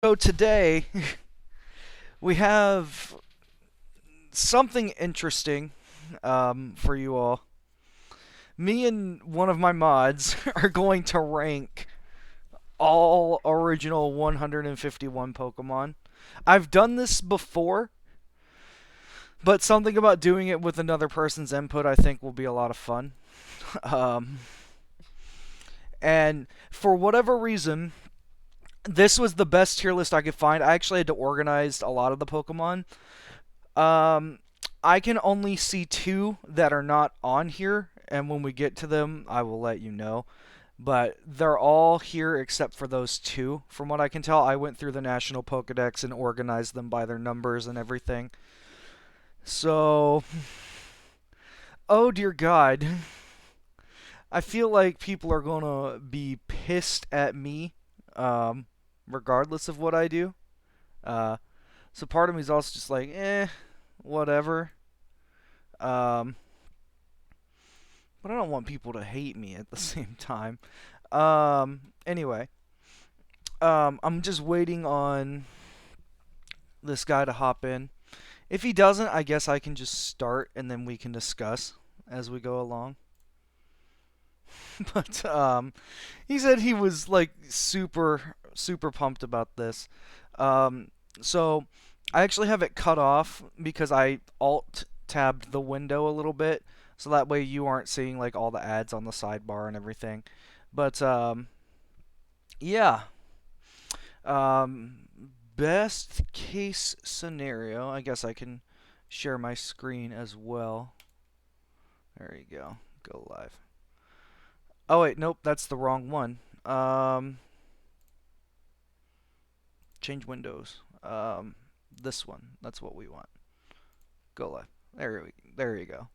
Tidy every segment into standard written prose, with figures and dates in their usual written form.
So today we have something interesting for you all. Me and one of my mods are going to rank all original 151 Pokemon. I've done this before, but something about doing it with another person's input I think will be a lot of fun. Um, and for whatever reason, this was the best tier list I could find. I actually had to organize a lot of the Pokemon. Um, I can only see two that are not on here, and when we get to them, I will let you know. But they're all here except for those two. From what I can tell, I went through the National Pokedex and organized them by their numbers and everything. So, oh dear God. I feel like people are gonna be pissed at me, um, regardless of what I do. Uh, so part of me is also just like, whatever. Um, but I don't want people to hate me at the same time. Anyway, I'm just waiting on this guy to hop in. If he doesn't, I guess I can just start and then we can discuss as we go along. But he said he was like super pumped about this. So I actually have it cut off because I alt tabbed the window a little bit, so that way you aren't seeing like all the ads on the sidebar and everything. But yeah. Um, best case scenario, I guess I can share my screen as well. There you go. Go live. Oh wait, nope, that's the wrong one. Change windows. This one. That's what we want. Go live. There you go.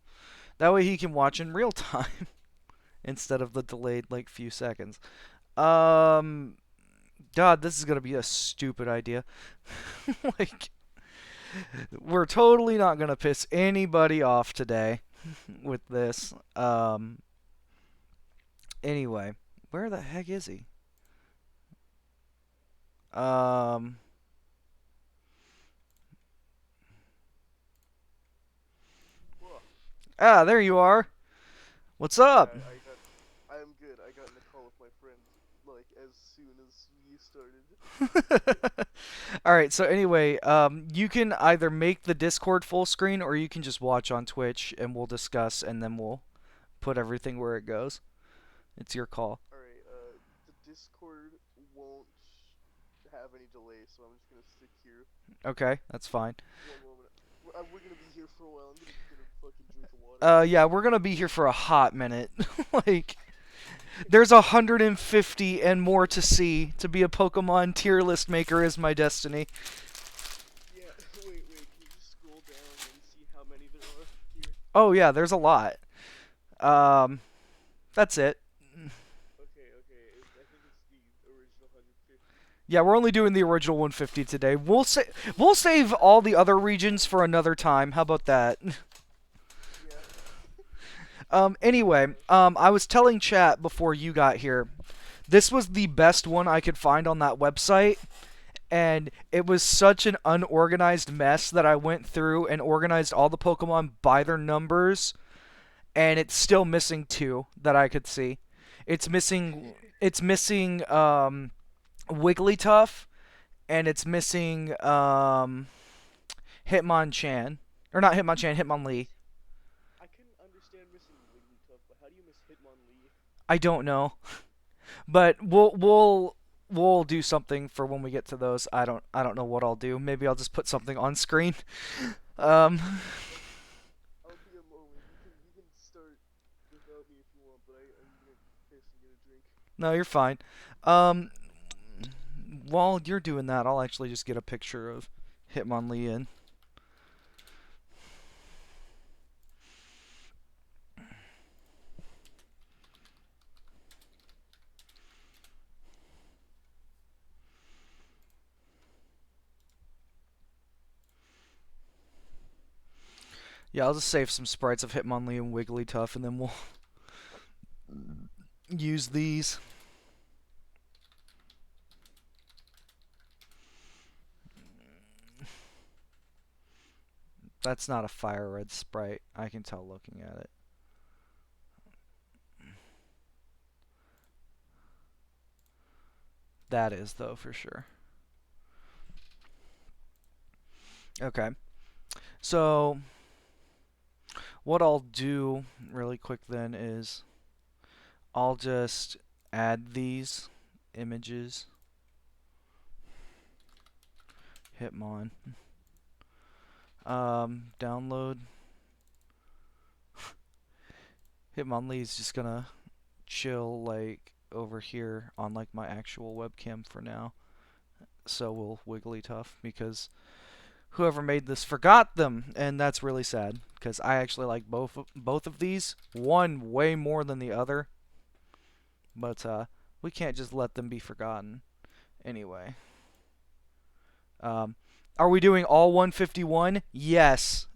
That way he can watch in real time instead of the delayed like few seconds. Um, God, this is gonna be a stupid idea. Like, we're totally not gonna piss anybody off today with this. Anyway, where the heck is he? Um, Well, there you are. What's up? yeah, I am good. I got in a call with my friend, like, as soon as you started. All right. So anyway, you can either make the Discord full screen or you can just watch on Twitch, and we'll discuss, and then we'll put everything where it goes. It's your call. Alright, the Discord won't have any delay, so I'm just gonna stick here. Okay, that's fine. One moment. We're gonna be here for a while. I'm gonna get a fucking drink of water. Yeah, we're gonna be here for a hot minute. Like, there's 150 and more to see. To be a Pokemon tier list maker is my destiny. Yeah, wait. Can you just scroll down and see how many there are here? Oh yeah, there's a lot. Um, that's it. Okay. I think it's the original 150. Yeah, we're only doing the original 150 today. We'll save all the other regions for another time. How about that? Yeah. Anyway, Alright. I was telling chat before you got here. This was the best one I could find on that website, and it was such an unorganized mess that I went through and organized all the Pokemon by their numbers, and it's still missing two that I could see. It's missing Wigglytuff, and it's missing Hitmonchan, or not Hitmonchan, Hitmonlee. I can understand missing Wigglytuff, but how do you miss Hitmonlee? I don't know, but we'll do something for when we get to those. I don't know what I'll do. Maybe I'll just put something on screen. Um, I'll be a moment. You can start without me if you want, but I'm gonna piss and get a drink. no, you're fine. Um, while you're doing that, I'll actually just get a picture of Hitmonlee in. Yeah, I'll just save some sprites of Hitmonlee and Wigglytuff, and then we'll use these. That's not a fire red sprite. I can tell looking at it. That is, though, for sure. Okay. So, what I'll do really quick then is I'll just add these images. Hitmon. Download. Hitmonlee's just gonna chill like over here on like my actual webcam for now. So will Wigglytuff, because whoever made this forgot them, and that's really sad because I actually like both of these. One way more than the other, but we can't just let them be forgotten. Anyway, are we doing all 151? Yes.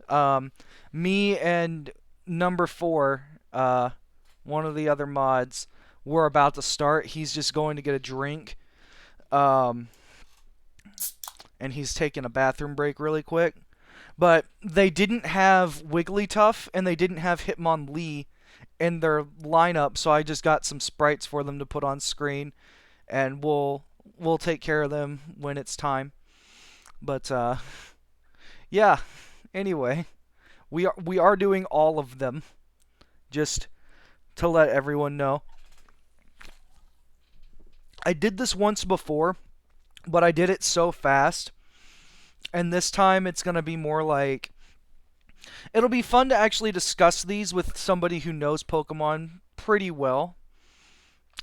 Me and number 4, one of the other mods, we're about to start. He's just going to get a drink. And he's taking a bathroom break really quick. But they didn't have Wigglytuff and they didn't have Hitmonlee in their lineup, so I just got some sprites for them to put on screen, and we'll take care of them when it's time. But yeah. Anyway, we are doing all of them, just to let everyone know. I did this once before, but I did it so fast, and this time it's going to be more like, it'll be fun to actually discuss these with somebody who knows Pokemon pretty well,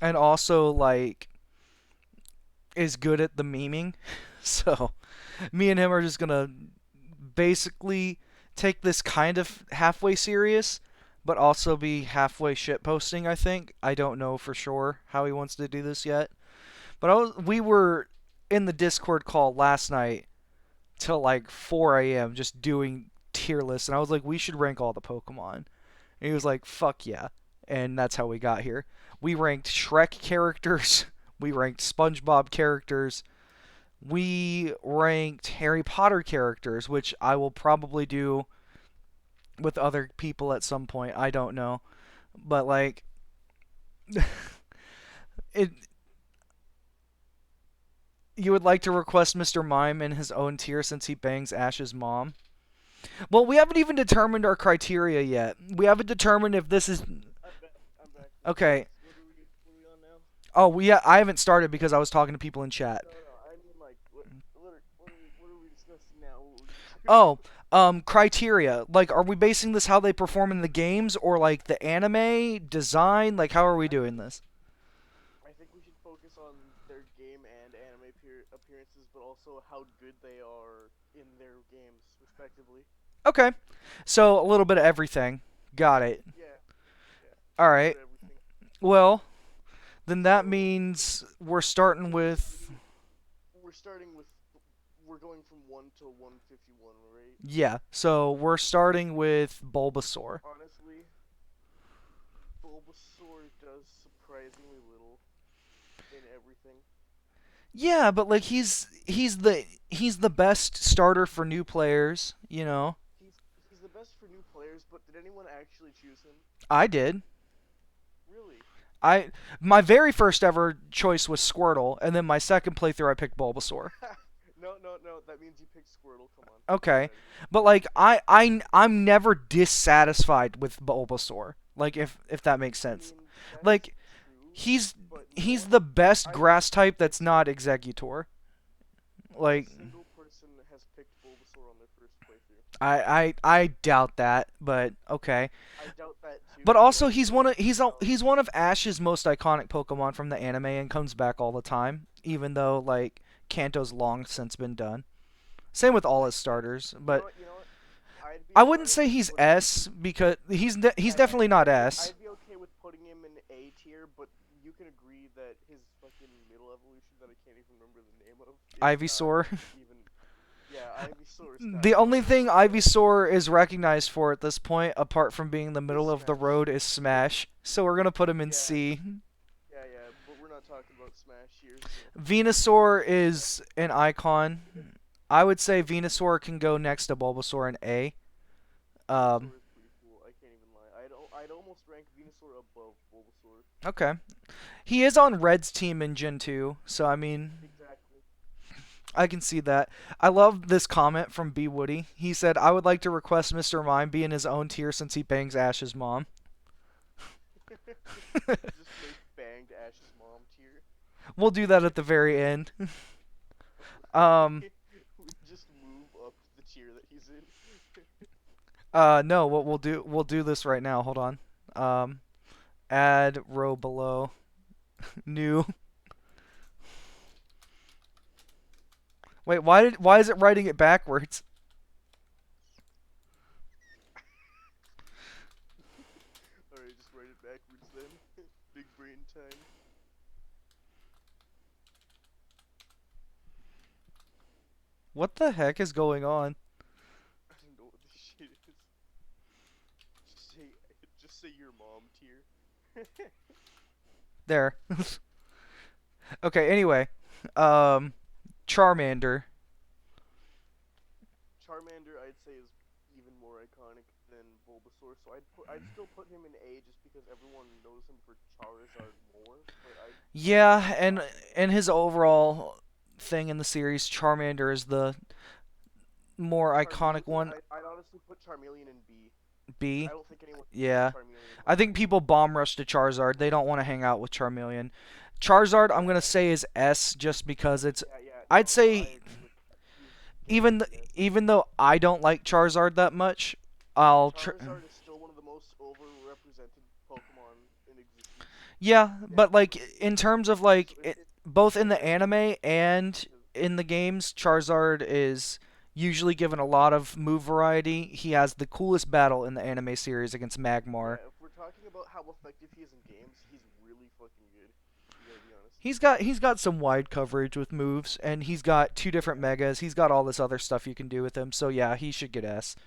and also like is good at the memeing. So me and him are just going to basically take this kind of halfway serious, but also be halfway shitposting, I think. I don't know for sure how he wants to do this yet. But we were in the Discord call last night till like 4 a.m. just doing tier lists, and I was like, we should rank all the Pokemon. And he was like, fuck yeah. And that's how we got here. We ranked Shrek characters. We ranked SpongeBob characters. We ranked Harry Potter characters, which I will probably do with other people at some point. I don't know. But like it you would like to request Mr. Mime in his own tier since he bangs Ash's mom? Well, we haven't even determined our criteria yet. We haven't determined if this is... I'm back. Okay. What are we on now? Oh, yeah, I haven't started because I was talking to people in chat. No, I mean like, what are we discussing now? Oh, criteria. Like, are we basing this how they perform in the games, or like the anime design? Like, how are we doing this? I think we should focus on their game and anime appearances, but also how good they are in their games, respectively. Okay. So, a little bit of everything. Got it. Yeah. Alright. Everything. Well, then that means we're starting with... We're going from 1 to 151, right? Yeah, so we're starting with Bulbasaur. Honestly, Bulbasaur does surprisingly little in everything. Yeah, but like he's the best starter for new players, you know. He's the best for new players, but did anyone actually choose him? I did. Really? My very first ever choice was Squirtle, and then my second playthrough I picked Bulbasaur. No. That means you picked Squirtle. Come on. Okay, but like I'm never dissatisfied with Bulbasaur. Like if that makes sense. I mean, Like true, he's the best grass type that's not Exeggutor. Like single person has picked Bulbasaur on their first playthrough. I doubt that, but okay. I doubt that too. But also he's one of Ash's most iconic Pokemon from the anime and comes back all the time, even though like Kanto's long since been done. Same with all his starters, but You know what? I wouldn't say he's S because he's definitely not S. I'd be okay with putting him in A tier, but you can agree that his fucking middle evolution that I can't even remember the name of. Ivysaur. Ivysaur. The only thing Ivysaur is recognized for at this point, apart from being the middle of the road, is Smash. So we're gonna put him in C. Yeah, but we're not talking about Smash here. So. Venusaur is an icon. I would say Venusaur can go next to Bulbasaur in A. Um, Venusaur is pretty cool. I can't even lie. I'd almost rank Venusaur above Bulbasaur. okay. He is on Red's team in Gen 2, so I mean, Exactly. I can see that. I love this comment from B Woody. He said, "I would like to request Mr. Mime be in his own tier since he bangs Ash's mom." Just make banged Ash's mom tier. We'll do that at the very end. um, We just move up the tier that he's in. no, what we'll do this right now. Hold on. Um, add row below. New. Wait, why is it writing it backwards? Alright, just write it backwards then. Big brain time. What the heck is going on? I don't know what this shit is. Just say your mom tier. There. Okay, anyway. Charmander. Charmander, I'd say, is even more iconic than Bulbasaur, so I'd still put him in A just because everyone knows him for Charizard more. But Yeah, and his overall thing in the series, Charmander is the more iconic one. I'd honestly put Charmeleon in B. B. I don't think anyone Yeah. puts Charmeleon in I A. think people bomb rush to Charizard. They don't want to hang out with Charmeleon. Charizard, I'm gonna say is S just because it's. Yeah, I'd no, I say agree with that. Yes. even though I don't like Charizard that much, I'll. Charizard is still one of the most overrepresented Pokemon in existence. Yeah, but like in terms of like So both in the anime and in the games, Charizard is usually given a lot of move variety. He has the coolest battle in the anime series against Magmar. yeah, if we're talking about how effective he is in games, he's really fucking good. You gotta be honest. He's got some wide coverage with moves, and he's got two different megas. He's got all this other stuff you can do with him. So yeah, he should get S. Yeah.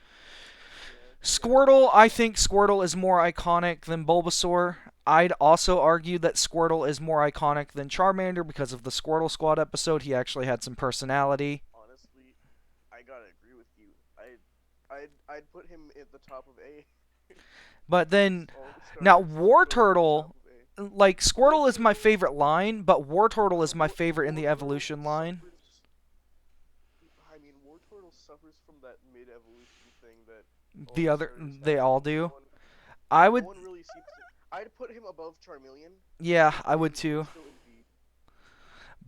Squirtle, I think Squirtle is more iconic than Bulbasaur. I'd also argue that Squirtle is more iconic than Charmander because of the Squirtle Squad episode. He actually had some personality. Honestly, I gotta agree with you. I'd put him at the top of A. But then, All the now starters War put him at the Turtle, top of A. like Squirtle is my favorite line, but War Turtle is my War- favorite in the War Turtle evolution line. suffers- I mean, War Turtle suffers from that mid-evolution thing that all The the other, starters they have. all do. No one, I no would, one really seems to. I'd put him above Charmeleon. yeah, I But would he's too. still in B.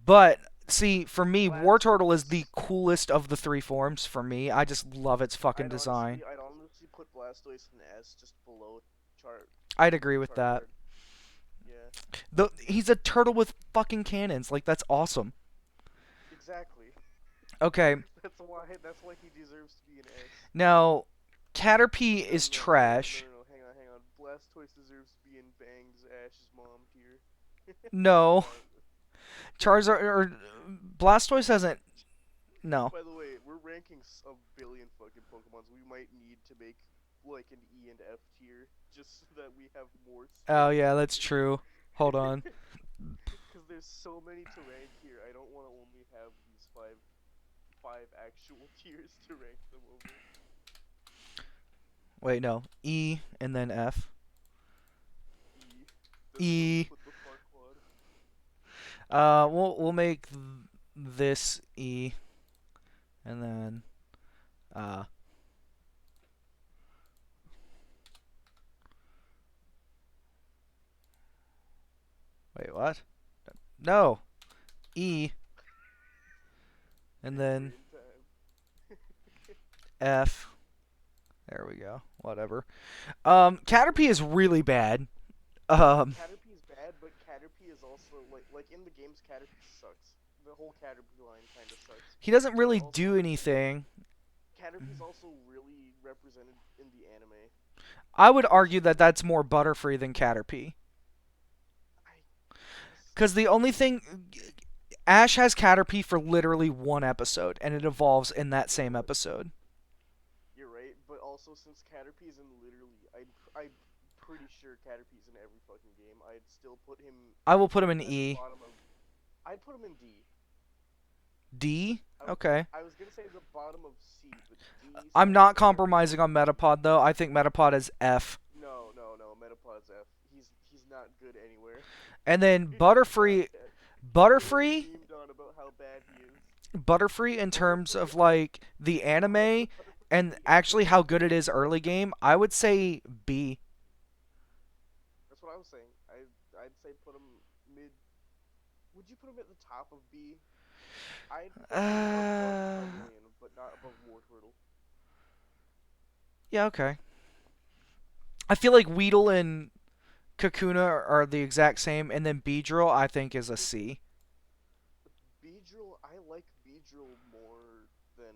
But see, for me, War Turtle is the Blastoise. coolest of the three forms. For me, I just love its fucking design. I'd honestly put Blastoise in S just below Char I'd agree with that. Charizard. Yeah, He's a turtle with fucking cannons. Like that's awesome. exactly. Okay, That's why he deserves to be an S. now Caterpie is No, trash. no, hang on. Blastoise deserves to be in Bang's Ash's mom tier. No, Charizard or Blastoise hasn't. No. By the way, we're ranking a billion fucking Pokemons. We might need to make like an E and F tier just so that we have more Oh space. yeah, that's true. Hold on. Because there's so many to rank here. I don't want to only have these five actual tiers to rank them over. Wait, no. E and then F. E. That's E. Put the Farquaad. We'll make this E, and then wait, what? No. E, and then F. There we go. Whatever. Caterpie is really bad. Caterpie is bad, but Caterpie is also like in the games. Caterpie sucks. The whole Caterpie line kind of sucks. He doesn't But really also, do anything. Caterpie's also really represented in the anime. I would argue that that's more Butterfree than Caterpie. I Because the only thing. Ash has Caterpie for literally one episode, and it evolves in that same episode. You're right, but also since Caterpie's in literally, I'm pretty sure Caterpie's in every fucking game. I'd still put him. I will put him in at the E. bottom of. I'd put him in D. D? I was, Okay. I was gonna say the bottom of C, but D Me I'm not second. compromising on Metapod though. I think Metapod is F. No, no, no. Metapod's F. He's not good anywhere. And then He's not. Butterfree, He's literally Butterfree, memed on about how bad he is. Butterfree in terms Butterfree, of like the Butterfree anime and is actually how good it insane. is early game, I would say B. That's what I was saying. I'd say put him mid. Would you put him at the top of B? I'd put him above Uh, Charmeleon, but not above Wartortle. yeah, okay. I feel like Weedle and Kakuna are the exact same, and then Beedrill I think is a C. Beedrill, I like Beedrill more than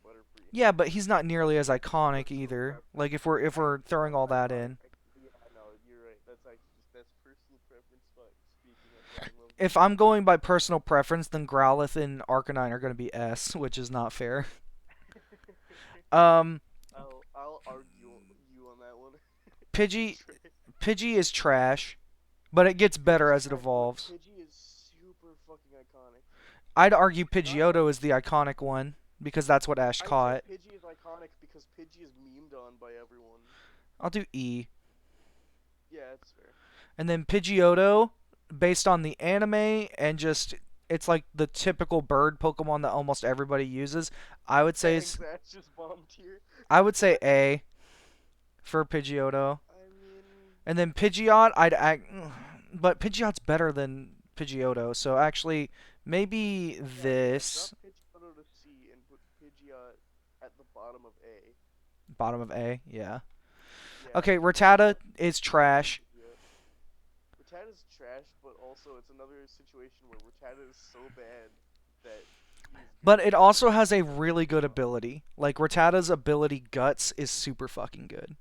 Butterfree. Yeah, but he's not nearly as That's just iconic personal either. preference. Like if we're throwing all that in. Yeah, no, you're right. That's actually that's personal preference. But speaking, I fucking love If I'm Beedrill. going by personal preference, then Growlithe and Arcanine are going to be S, which is not fair. Um, I'll argue you on that one. Pidgey It's Pidgey is trash, but it gets better Pidgey's as it trash, but evolves. Pidgey is super fucking iconic. I'd argue Not like Pidgeotto is the iconic one because that's what Ash I'd say caught. Pidgey is iconic because Pidgey is memed on by everyone. I'll do E. Yeah, that's fair. And then Pidgeotto, based on the anime and just it's like the typical bird Pokemon that almost everybody uses. I would say Dang, that's just bomb tier. I would say A for Pidgeotto. I mean, And then Pidgeot, I'd act, but Pidgeot's better than Pidgeotto. So actually, maybe yeah, yeah. Drop this Pidgeotto to C and put Pidgeot at the bottom of A. bottom of A. Yeah. Yeah, Okay, put Rattata Pidgeot is below trash, Pidgeot. Rattata's trash, but also it's another situation where Rattata is so bad that he's but good. it also Like has a that's really good Pidgeot. ability. Like Rattata's ability Guts is super fucking good.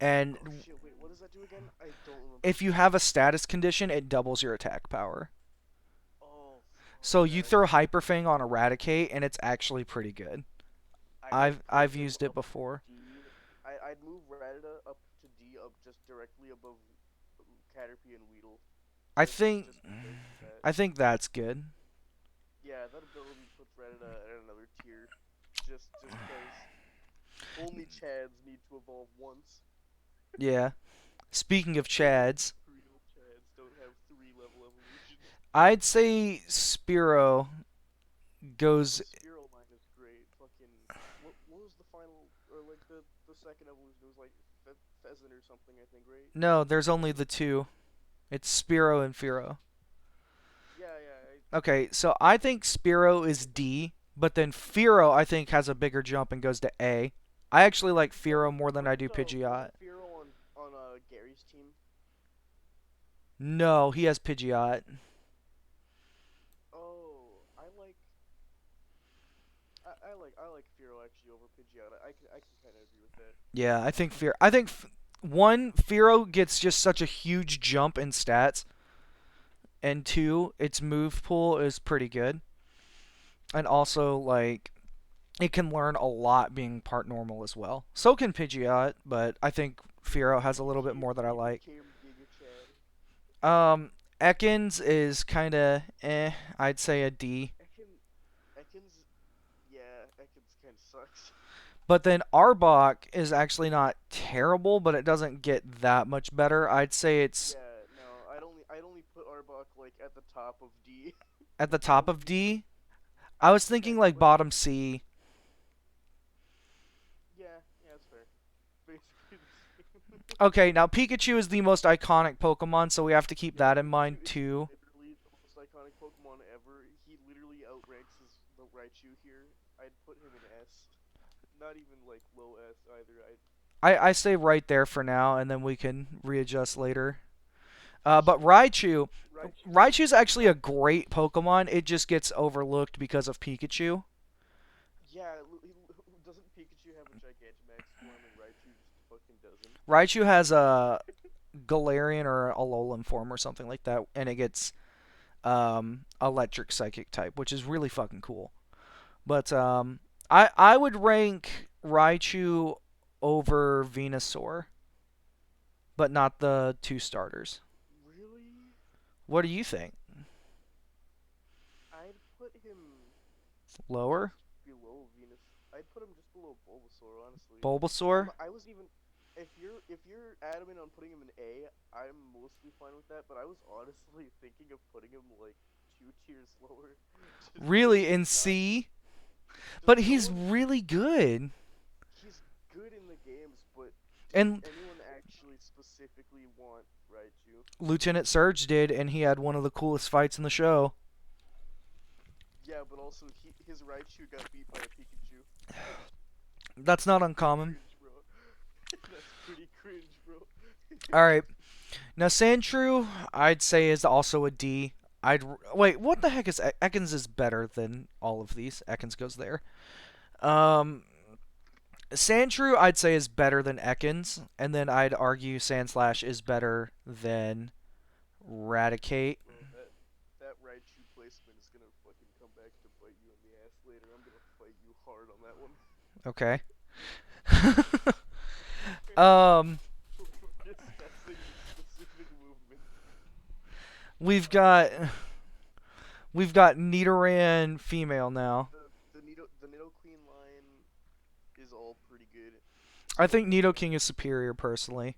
And Oh shit! Wait, what does that do again? I don't remember. if you have a status condition, it doubles your attack power. Oh fuck So you that. throw Hyper Fang on Eradicate, and it's actually pretty good. I would I've put him used it up to before. D. I'd move Rattata up to D, up just directly above Caterpie and Weedle, I just think just because of that. I think that's good. Yeah, that ability puts Rattata at another tier, just because only Chads need to evolve once. Yeah. Speaking of Only Chads, real Chads don't have 3 level evolutions. I'd say Spearow The goes. Spearow line is great. Fucking what was the final or like the second evolution? It was like Pheasant or something, I think, right? No, there's only the two. It's Spearow and Fearow. Yeah, yeah. Okay, so I think Spearow is D, but then Fearow I think has a bigger jump and goes to A. I actually like Fearow more than I do Wasn't Pidgeot. Fearow on Gary's team? No, he has Pidgeot. Oh, I like Fearow actually over Pidgeot. I can kind of agree with that. Yeah, I think Fear. I think one Fearow gets just such a huge jump in stats, and two, its move pool is pretty good, and also like it can learn a lot being part normal as well. So can Pidgeot, but I think Fearow has a little bit more that I He like. became Giga Chad. Um, Ekans is kind of eh. I'd say a D. Ekans, yeah, Ekans kind of sucks. But then Arbok is actually not terrible, but it doesn't get that much better. I'd say it's Yeah, no, I'd only put Arbok like at the top of D. at the top of Only D. I was thinking kind of like like bottom C. yeah, that's fair. Basically the same. Okay, now Pikachu is the most iconic Pokemon, so we have to keep Yeah, that in Pikachu mind is too. literally the most iconic Pokemon ever. He literally outranks the Raichu here. I'd put him in S. Not even like low S either. I say right there for now, and then we can readjust later. But Sure. Raichu. Raichu's actually a great Pokemon. It just gets overlooked because of Pikachu. Yeah, doesn't Pikachu have a Gigantamax form and Raichu just fucking doesn't? Raichu has a Galarian or a Alolan form or something like that, and it gets electric psychic type, which is really fucking cool. But I would rank Raichu over Venusaur, but not the two starters. Really? What do you think? I'd put him Lower? just below Venus. I'd put him just below Bulbasaur, honestly. Bulbasaur. I was even if you're adamant on putting him in A, I'm mostly fine with that. But I was honestly thinking of putting him like 2 tiers lower, just because Really in he's not. C, Just but no he's one. really good. He's good in the games, but did And anyone actually specifically want Raichu? Lieutenant Surge did, and he had one of the coolest fights in the show. Yeah, but also his Raichu got beat by a Pikachu. That's not That's pretty uncommon. cringe, bro. That's pretty cringe, bro. All right. Now Sandshrew, I'd say is also a D. Wait. What the heck is Ekans is better than all of these? Ekans goes there. Um, Sandshrew, I'd say is better than Ekans, and then I'd argue Sandslash is better than Raticate. Bro, that Raichu placement is gonna fucking come back to bite you in the ass later. I'm gonna fight you hard on that one. Okay. um, For discussing specific movement. we've got we've got Nidoran female now. The Nidoqueen line is all pretty good. I think Nidoking is superior personally.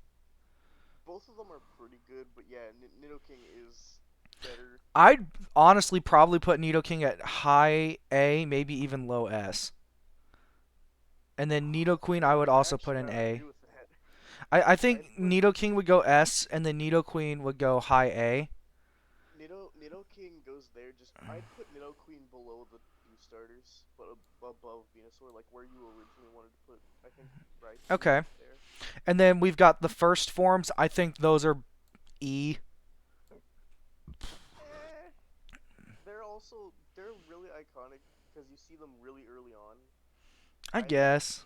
Both of them are pretty good, but yeah, Nidoking is better. I'd honestly probably put Nidoking at high A, maybe even low S. And then Nidoqueen I would I also put actually in not A. agree with that. I I'd think put Nidoking would go S, and then Nidoqueen would go high A. Nidoking goes there. Just I'd put Nidoqueen below the two starters, but above Venusaur, like where you originally wanted to put. I think Raichu Okay. there. And then we've got the first forms. I think those are E. Eh, they're really iconic because you see them really early on. I I think guess.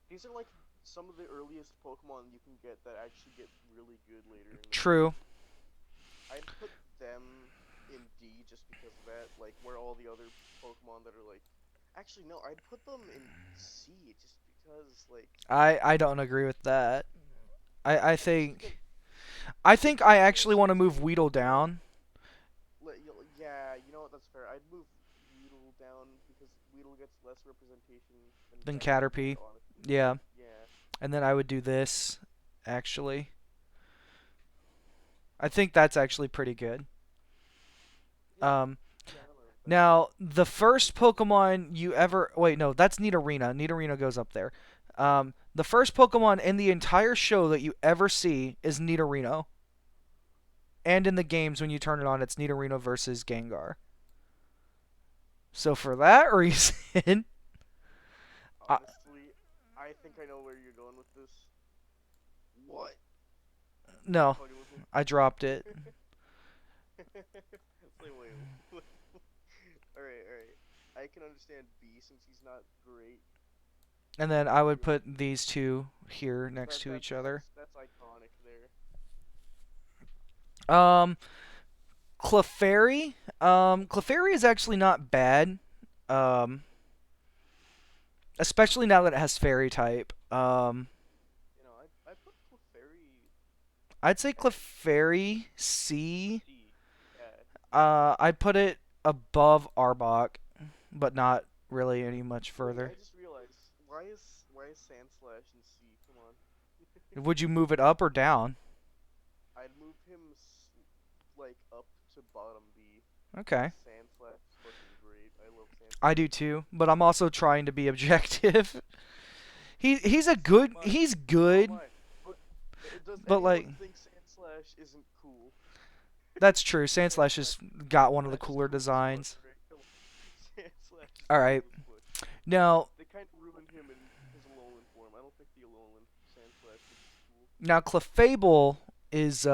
these are like some of the earliest Pokemon you can get that actually get really good later in the game. True. I'd put them in D just because of that, like where all the other Pokemon that are like. Actually, no, I'd put them in C just because, like, I don't agree with that. I just because think I the think I Pokemon actually want to are move so Weedle good. down. Yeah, you know what? That's fair. I'd move Weedle down because Weedle gets less representation than Then Caterpie, Caterpie. honestly. Yeah. Yeah. And then I would do this, actually. I think that's actually pretty good. Yeah. Um, Yeah, I don't know that. Now, the first Pokemon you ever. Wait, no, that's Nidorina. Nidorina goes up there. The first Pokemon in the entire show that you ever see is Nidorino. And in the games, when you turn it on, it's Nidorino versus Gengar. So for that reason, I, Honestly, I think I know where you're going with this. What? no, Funny with me. I dropped it. It's like, wait. Alright, alright. I can understand B since he's not great. And then I would put these two here next That to that each other. that's iconic there. Um, Clefairy. Clefairy is actually not bad. Um, Especially now that it has Fairy type. You know, I put Clefairy I'd say at Clefairy C. C. Yeah. I'd put it above Arbok, but not really any much Wait, further. I just realized why is Sandslash in C? Come on. Would you move it up or down? I'd move him like up to bottom B. Okay. Sandslash is fucking great. I love I Sandslash. do too, but I'm also trying to be objective. He's a good So am I. he's So good, am I. But does but like anyone think Sandslash isn't cool? that's true. Sandslash has got one of the Sandslash is cooler cool as fuck, designs. right? Come on. Sandslash is All cool right. as fuck. Now They kind of ruined him in his Alolan form. I don't think the Alolan Sandslash is cool. now Clefable is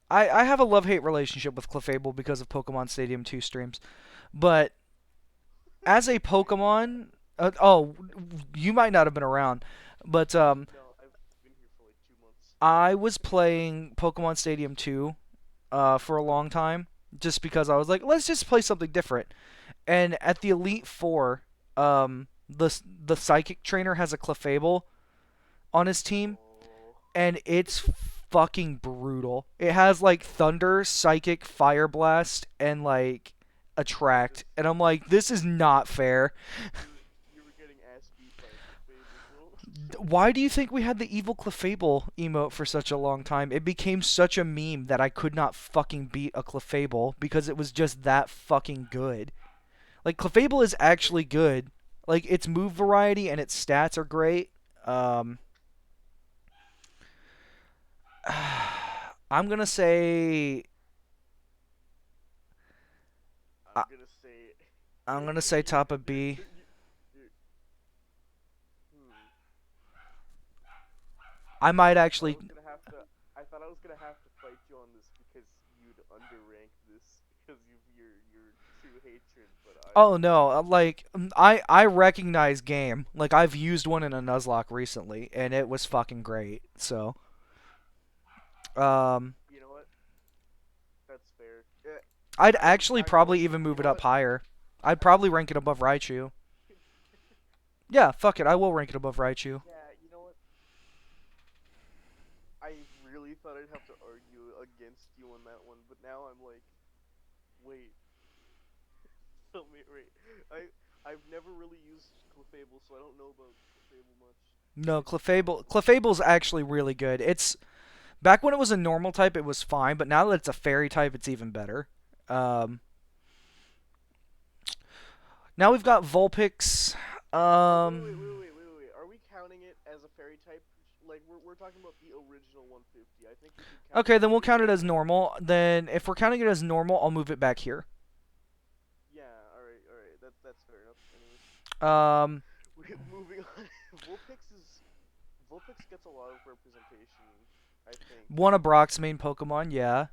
I have a love-hate relationship with Clefable because of Pokemon Stadium 2 streams. But as a Pokemon, you might not have been around, but No, I've been here for like 2 months. I was playing Pokemon Stadium 2 for a long time just because I was like, let's just play something different. And at the Elite 4, the Psychic Trainer has a Clefable on his team, Oh, and it's fucking brutal. It has like Thunder, Psychic, Fire Blast, and like attract, Just and I'm like, this is not fair. you were getting ass beat by a Clefable, bro. Why do you think we had the evil Clefable emote for such a long time? It became such a meme that I could not fucking beat a Clefable because it was just that fucking good. Like, Clefable is actually good. Like, its move variety and its stats are great. Um, I'm gonna say I'm I- gonna say I'm gonna say top of B. you're, hmm. I might I thought I actually. was gonna have to. I thought I was gonna have to fight you on this because you'd underrank this because of your true hatred. But Oh no, like I recognize game. Like I've used one in a Nuzlocke recently, and it was fucking great. So, um, you know what? That's fair. Yeah, I'd actually I probably will. even You move it know up what? higher. I'd probably rank it above Raichu. Yeah, fuck it, I will rank it above Raichu. Yeah, you know what? I really thought I'd have to argue against you on that one, but now I'm like, wait, tell me, wait. I've never really used Clefable, so I don't know about Clefable much. No, It's just not one. Clefable's actually really good. It's back when it was a normal type, it was fine, but now that it's a fairy type, it's even better. Um, Now we've got Vulpix. Wait. Are we counting it as a fairy type? Like we're talking about the original 150. I think we could count Okay, it then as we'll a count it as fairy type. normal. Then if we're counting it as normal, I'll move it back here. Yeah. All right. That's fair enough. Anyways, Um, moving on. Vulpix is Vulpix gets a lot of representation. I think one of Brock's main Pokemon, yeah.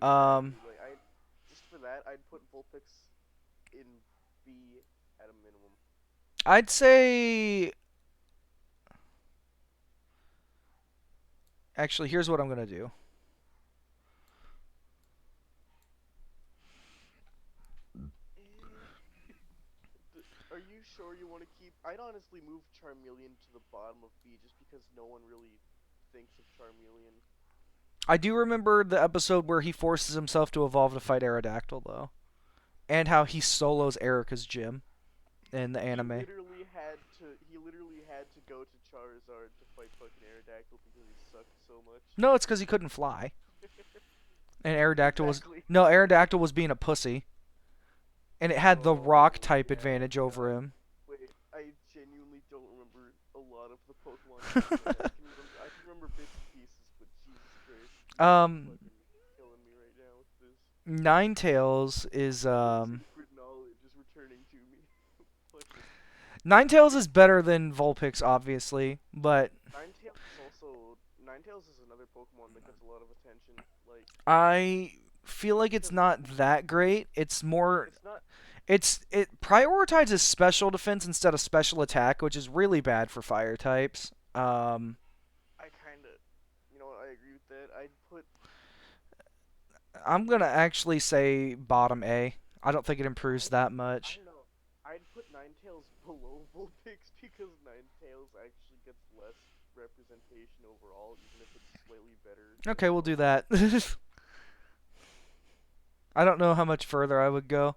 Um, exactly. Like I just for that I'd put Vulpix in B at a minimum. I'd say. Actually, here's what I'm gonna do. Are you sure you want to keep? I'd honestly move Charmeleon to the bottom of B just because no one really thinks of Charmeleon. I do remember the episode where he forces himself to evolve to fight Aerodactyl, though, and how he solos Erica's gym in the anime. He literally had to go to Charizard to fight fucking Aerodactyl because he sucked so much. No, it's because he couldn't fly, and Aerodactyl was Exactly. no Aerodactyl was being a pussy, and it had the rock Oh type yeah, I advantage over forgot. him. Wait, I genuinely don't remember a lot of the Pokemon after that. I can remember bits and pieces, but Jesus Christ, you're Um, fucking killing me right now with this. Ninetales is The secret knowledge is returning to me. Fucking Ninetales is better than Vulpix, obviously, but Ninetales is another Pokemon that gets a lot of attention. Like I feel like it's because not that great. It's more it's not. it prioritizes special defense instead of special attack, which is really bad for fire types. I kind of, you know, I agree with that. I'd put. I'm gonna actually say bottom A. I don't think it improves I that I much. don't know. I'd put Ninetales below Vulpix because Ninetales actually gets less representation overall, even if it's slightly better than Okay, we'll do that. I don't know how much further I would go.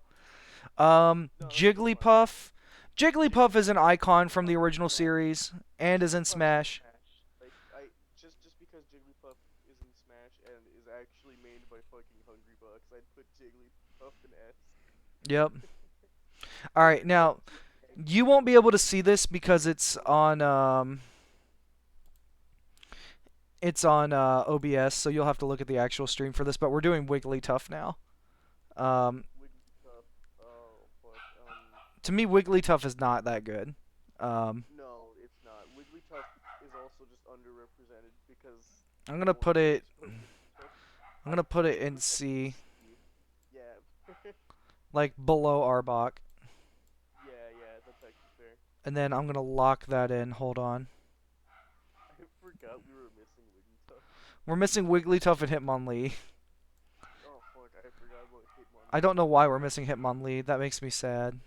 No, that's fine. Jigglypuff. Jigglypuff is an icon from the Jigglypuff is original not. series and is in Jigglypuff's in Smash. Smash. Like I just because Jigglypuff is in Smash and is actually made by fucking Hungry Bucks, I'd put Jigglypuff in S. Yep. All right, Alright, now you won't be able to see this because it's on OBS, so you'll have to look at the actual stream for this. But we're doing Wigglytuff now. Um, Wigglytuff. Oh, but to me, Wigglytuff is not that good. Um, no, it's not. Wigglytuff is also just underrepresented because I'm no gonna one put cares it. for Wigglytuff. I'm I'd gonna put put it in Wigglytuff in C, C. Yeah. like below Arbok, Yeah, that's actually fair. and then I'm gonna lock that in. Hold on. I forgot we were missing Wigglytuff. We're missing Wigglytuff and Hitmonlee. Oh fuck, I forgot about I Hitmonlee. don't know why we're missing Hitmonlee. That makes me sad.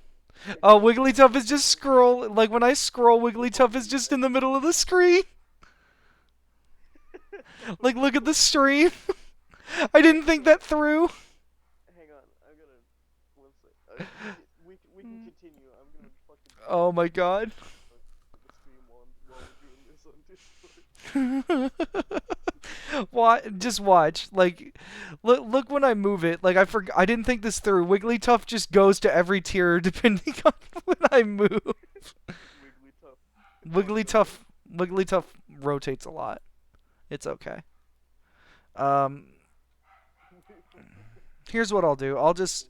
Oh, Wigglytuff is just scroll. Like when I scroll, Wigglytuff is just in the middle of the screen. Like look at the stream. I didn't think that through. Hang on, I'm gonna. One sec. We can continue. I'm gonna fucking Oh my god. the stream while we're doing this on Discord. Just watch. Like, look when I move it. Like I didn't think this through. Wigglytuff just goes to every tier depending on when I move. Wigglytuff. Wigglytuff Wigglytuff rotates a lot. It's okay. Um, here's what I'll do. I'll just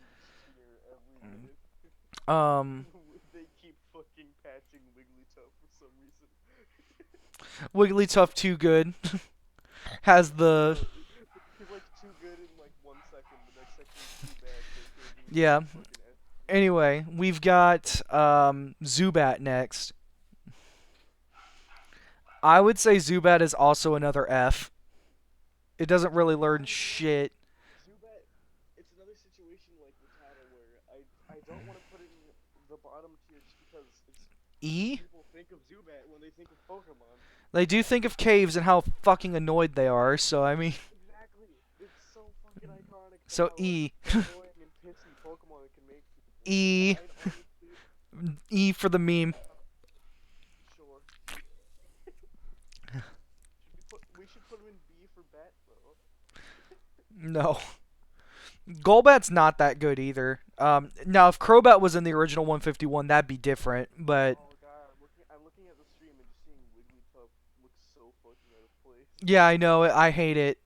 um They keep fucking patching Wigglytuff for some reason. Wigglytuff too good. Has the He's like too good in like 1 second. The next second he's too bad. So he's yeah. fucking Anyway, we've got Zubat next. I would say Zubat is also another F. It doesn't really learn shit. Zubat, it's another situation like Rattata where I don't want to put it in the bottom tier just because it's E? people think of Zubat when they think of Pokemon. They do think of caves and how fucking annoyed they are, so I mean... Exactly. It's so fucking iconic. So how, E. annoying and pissy Pokemon can make people. E. E for the meme. Sure. We should put him in B for bat though. No. Golbat's not that good either. Now, if Crobat was in the original 151, that'd be different, but... Oh god, I'm looking at the stream and just seeing Wigglytuff looks so fucking out of place. Yeah, I know it. I hate it.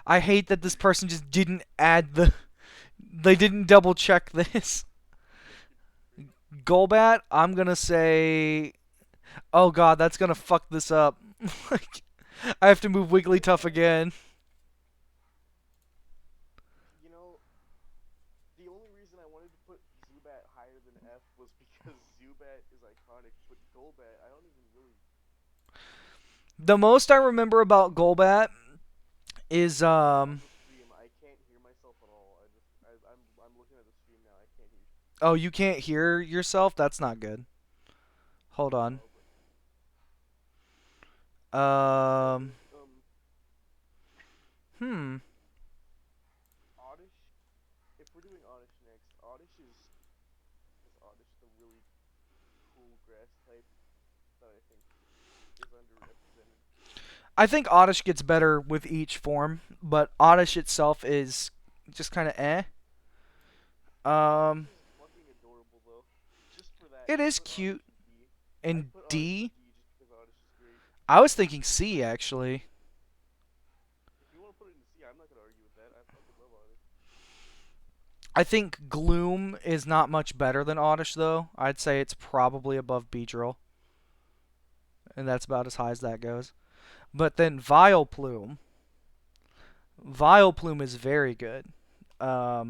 I hate that this person just didn't add the... They didn't double check this. Golbat, I'm gonna say... Oh god, that's gonna fuck this up. I have to move Wigglytuff again. You know, the only reason I wanted to put Zubat higher than F was because Zubat is iconic, but Golbat, I don't even really... The most I remember about Golbat is I can't hear myself at all. I'm looking at the stream now. I can't hear. Oh, you can't hear yourself? That's not good. Hold on. Hmm. Oddish. If we're doing Oddish next, Oddish is Oddish the really cool grass type that I think is underrepresented. I think Oddish gets better with each form, but Oddish itself is just kind of eh. Fucking adorable though. Just for that. It is cute. And D? Just because Oddish is great. I was thinking C, actually. If you want to put it in C, I'm not gonna argue with that. I fucking love Oddish. I think Gloom is not much better than Oddish, though. I'd say it's probably above Beedrill. And that's about as high as that goes. But then Vileplume. Vileplume is very good. I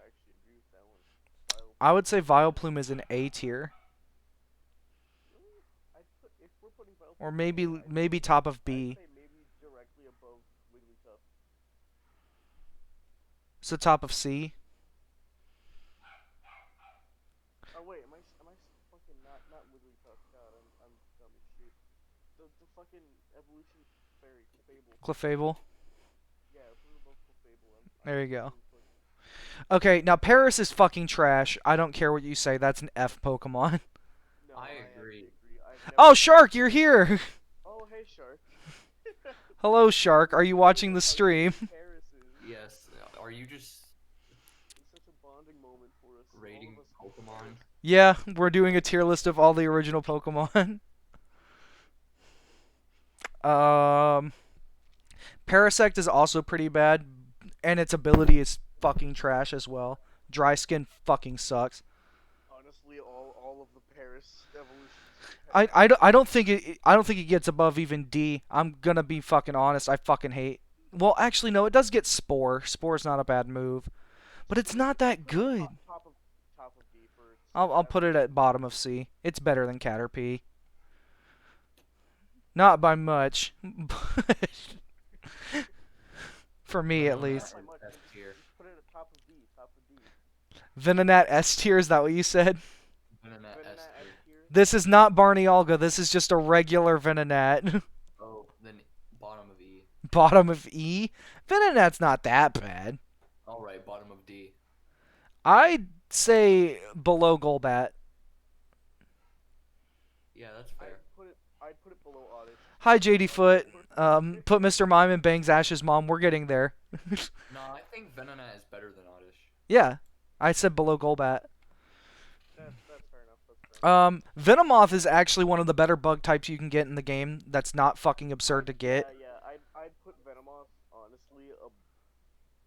actually agree with that one. I would say Vileplume is an A tier. Really? If we're putting Vileplume, Or maybe top of B. I'd say maybe directly above Wigglytuff. So top of C. Oh wait, am I fucking not Wigglytuff? God, I'm dumb as shit. The fucking evolution fairy, Clefable. Clefable. Yeah, put it above Clefable. There you go. Okay, now Paris is fucking trash. I don't care what you say. That's an F Pokemon. No, I agree. Oh, Shark, you're here. Oh, hey, Shark. Hello, Shark. Are you watching the stream? Paris is. Yes. Are you just It's such a bonding moment for us. rating All of us Pokemon? Yeah, we're doing a tier list of all the original Pokemon. Parasect is also pretty bad, and its ability is fucking trash as well. Dry Skin fucking sucks. Honestly, all of the Paris evolutions. I don't think it gets above even D. I'm gonna be fucking honest. I fucking hate. Well, actually no, it does get Spore. Spore's not a bad move, but it's not that good. Top of D for. I'll put it at bottom of C. It's better than Caterpie. Not by much, but for me at least. S tier. Put it at top of D. Top of D. Venonat S tier, is that what you said? Venonat S tier. tier. This is not Barney Olga. This is just a regular Venonat. Oh, then bottom of E. Bottom of E? Venonat's not that bad. Alright, bottom of D. I'd say below Golbat. Yeah, that's fair. I'd put it below Oddish. Hi, JD Foot. Put Mr. Mime in Bangs Ash's mom. We're getting there. No, I think Venonat is better than Oddish. Yeah, I said below Golbat. That's fair enough. That's fair enough. Venomoth is actually one of the better bug types you can get in the game. That's not fucking absurd to get. Yeah. I'd put Venomoth honestly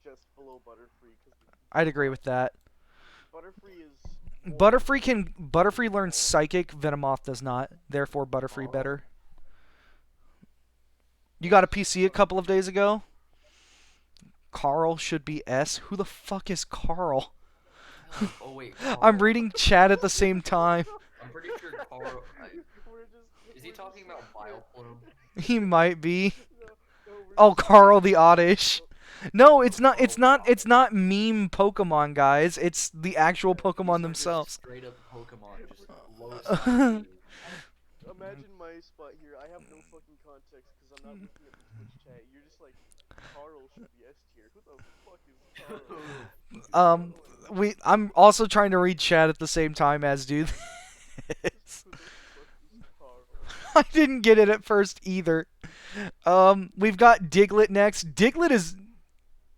just below Butterfree because I'd agree with that. Butterfree is. Butterfree learns Psychic. Venomoth does not. Therefore, Butterfree better. You got a PC a couple of days ago. Carl should be S. Who the fuck is Carl? Oh wait. Carl. I'm reading chat at the same time. I'm pretty sure Carl. Is he talking about Bioplume? He might be. Oh, Carl the Oddish. No, it's not. It's not. It's not meme Pokemon, guys. It's the actual Pokemon themselves. Straight up Pokemon, just low. Imagine my spot here. I have no fucking context because I'm not looking at the Twitch chat. You're just like, Carl should be S tier. Who the fuck is Carl? I'm also trying to read chat at the same time as do this. Who the fuck is Carl? I didn't get it at first either. We've got Diglett next. Diglett is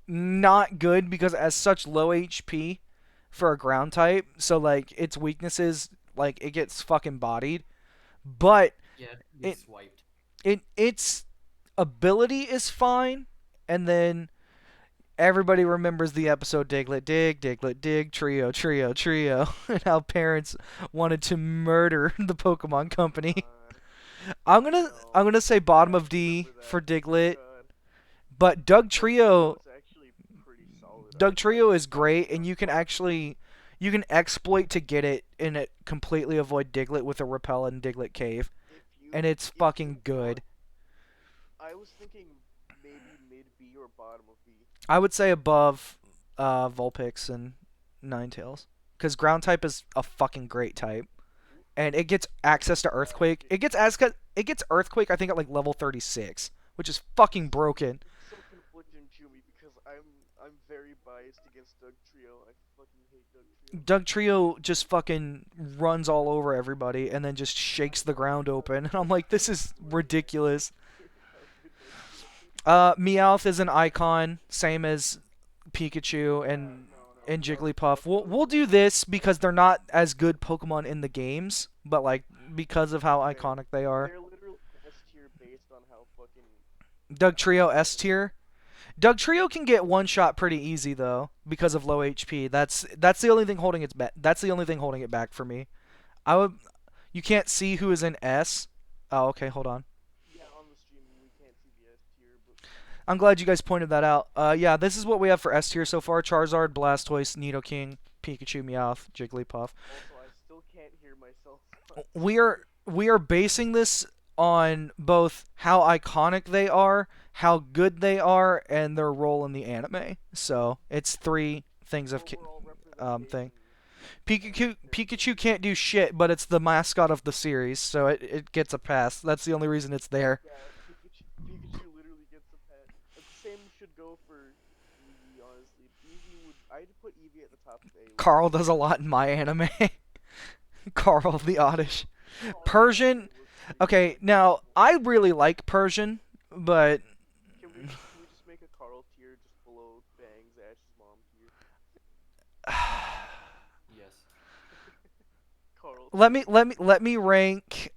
not good because it has such low HP for a ground type. So like its weaknesses, like it gets fucking bodied. But yeah, swiped. Its ability is fine, and then everybody remembers the episode Diglett Dig, Trio, and how parents wanted to murder the Pokemon Company. I'm gonna say bottom of D for Diglett, but Doug Trio is great, and you can exploit to get it and it completely avoid Diglett with a Repel and Diglett Cave, and it's fucking good. I was thinking maybe mid B or bottom of B. I would say above Vulpix and Ninetales, because ground type is a fucking great type, and it gets access to Earthquake. It gets Earthquake, I think, at like level 36, which is fucking broken. It's so conflicting to me because I'm very biased against Doug Trio. I fucking hate Doug Trio. Doug Trio just fucking runs all over everybody and then just shakes the ground open, and I'm like, this is ridiculous. Meowth is an icon, same as Pikachu and Jigglypuff. We'll do this because they're not as good Pokemon in the games, but like because of how iconic they are. They're literally S tier based on how fucking. Doug Trio S tier. Doug Trio can get one shot pretty easy though because of low HP. That's the only thing holding it back. That's the only thing holding it back for me. You can't see who is in S. Oh, okay, hold on. I'm glad you guys pointed that out. Yeah, this is what we have for S tier so far. Charizard, Blastoise, Nidoking, Pikachu, Meowth, Jigglypuff. Also, I still can't hear myself. We are basing this on both how iconic they are, how good they are, and their role in the anime. So it's three things of thing. Pikachu can't do shit, but it's the mascot of the series, so it gets a pass. That's the only reason it's there. Yeah, Pikachu literally gets a pass. The same should go for Eevee, honestly. I'd put Eevee at the top of A. Carl does a lot in my anime. Carl the Oddish. Persian. Okay, now I really like Persian, but can we just make a Carl tier just below Bangs Ash's mom tier? Yes. Carl. Let me rank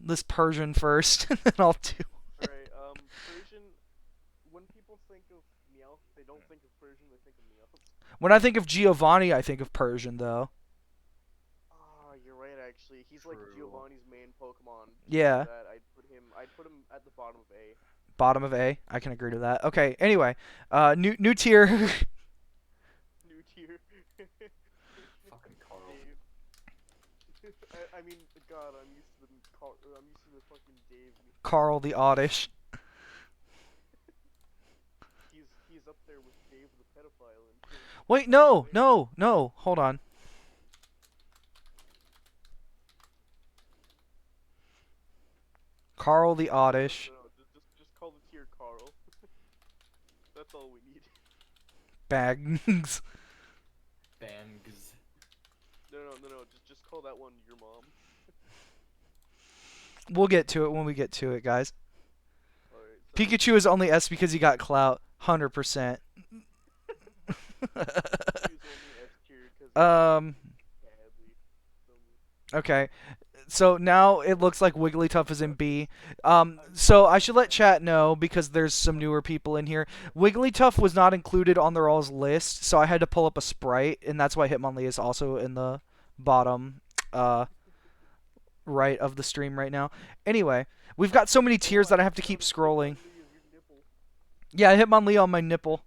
this Persian first, and then I'll do. Alright, Persian. When people think of Meowth, they don't think of Persian. They think of Meowth. When I think of Giovanni, I think of Persian though. You're right. Actually, he's like Giovanni's main Pokemon. Yeah. I'd put him at the bottom of A. Bottom of A. I can agree to that. Okay. Anyway, new tier. New tier. Fucking Carl. I mean, God, I'm used to the fucking Dave. Carl the Oddish. He's up there with Dave the pedophile. Wait, no. Hold on. Carl the Oddish. No, just call the tier Carl. That's all we need. Bags. Bangs. call that one your mom. We'll get to it when we get to it, guys. Alright, so Pikachu is only S because he got clout, 100%. Pikachu's only S tier because Um. badly. Okay. So now it looks like Wigglytuff is in B. So I should let chat know because there's some newer people in here. Wigglytuff was not included on their all's list, so I had to pull up a sprite, and that's why Hitmonlee is also in the bottom right of the stream right now. Anyway, we've got so many tiers that I have to keep scrolling. Yeah, Hitmonlee on my nipple.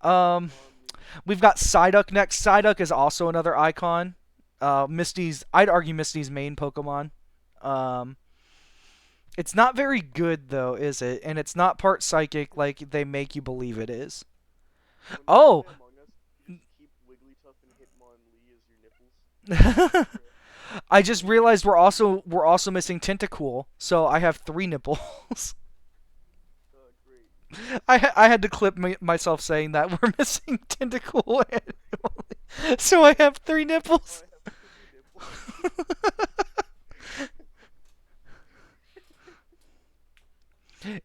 We've got Psyduck next. Psyduck is also another icon. I'd argue Misty's main Pokemon. It's not very good though, is it? And it's not part psychic like they make you believe it is. Oh! Keep Wigglytuff and Hitmonlee as your nipples. I just realized we're also missing Tentacool, so I have 3 nipples. Great. I had to clip myself saying that we're missing Tentacool, so I have 3 nipples.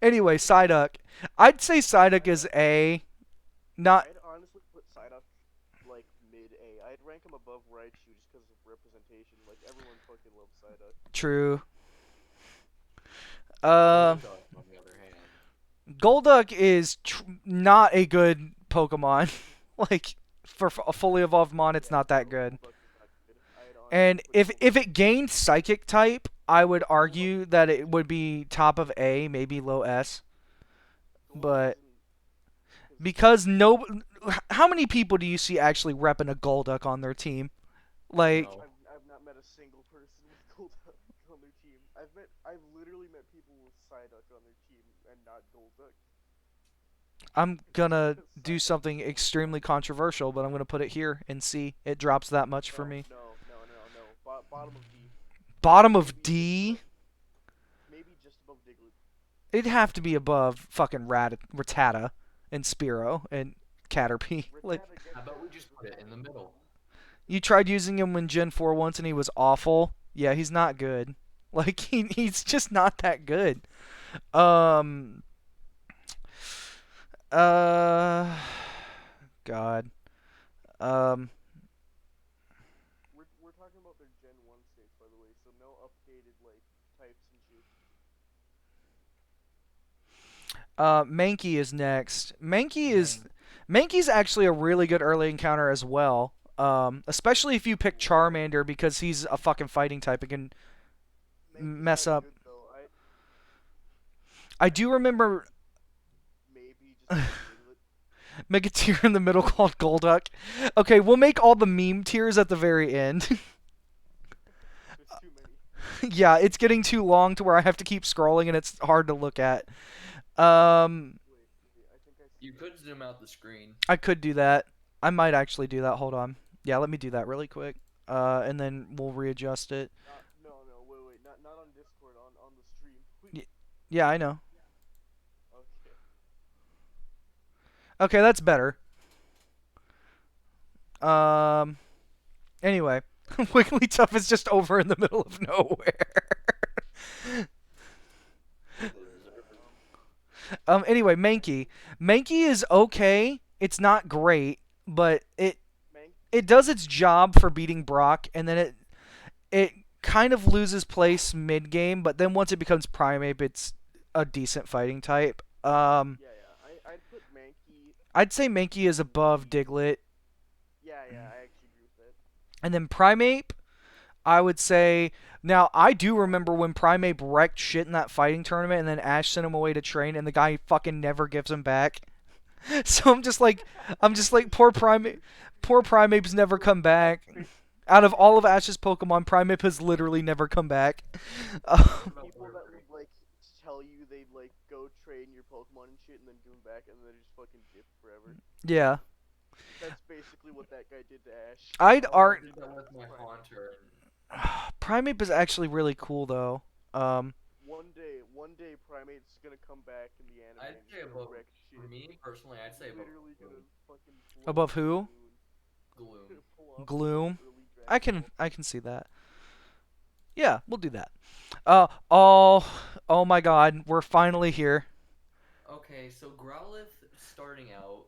Anyway, Psyduck. I'd say Psyduck is A. Not. I'd honestly put Psyduck like mid A. I'd rank him above Raichu just because of representation. Like everyone fucking loves Psyduck. True. On the other hand. Golduck is not a good Pokemon. Like for a fully evolved mon, it's not that good. And if it gained Psychic type, I would argue that it would be top of A, maybe low S. But because how many people do you see actually repping a Golduck on their team? Like, I've not met a single person with Golduck on their team. I've literally met people with Psyduck on their team and not Golduck. I'm gonna do something extremely controversial, but I'm gonna put it here and see it drops that much for me. No. Bottom of D. Bottom of D? Maybe just above Diglett. It'd have to be above fucking Rattata and Spearow and Caterpie. Like, How about we just put it in the middle? you tried using him in Gen 4 once and he was awful. Yeah, he's not good. Like, he's just not that good. God. We're talking about their Gen 1 states, by the way, so no updated, like, types and shit. Manky is next. Manky's actually a really good early encounter as well. Especially if you pick Charmander because he's a fucking fighting type and can mess up. Good, I do remember maybe just make a tier in the middle called Golduck. Okay, we'll make all the meme tiers at the very end. There's too many. Yeah, it's getting too long to where I have to keep scrolling and it's hard to look at. Wait, I think I see You could zoom out the screen. I could do that. I might actually do that. Hold on. Yeah, let me do that really quick. And then we'll readjust it. No, wait, not on Discord, on the stream. Please. Yeah, I know. Okay. Okay, that's better. Anyway, Wigglytuff is just over in the middle of nowhere. Anyway, Manky. Manky is okay. It's not great, but it does its job for beating Brock, and then it kind of loses place mid game, but then once it becomes Primeape, it's a decent fighting type. I'd put Manky. I'd say Manky is above Diglett. Yeah, I actually agree with that. And then Primeape, I would say. Now, I do remember when Primeape wrecked shit in that fighting tournament, and then Ash sent him away to train, and the guy fucking never gives him back. So I'm just like, poor Primeape. Poor Primeape's never come back. Out of all of Ash's Pokemon, Primeape has literally never come back. People that would like tell you they'd like go train your Pokemon and shit, and then give them back, and then they just fucking dip forever. Yeah. That's basically what that guy did to Ash. I'd did that with my Haunter. Primeape is actually really cool though. One day Primate's gonna come back in the anime. I'd say and above. wreck shit. For me personally, I'd say above. Literally gonna fucking blow Above who? Gloom. Pull off Gloom. early I can see that. Yeah, we'll do that. Oh my God, we're finally here. Okay, so Growlithe starting out.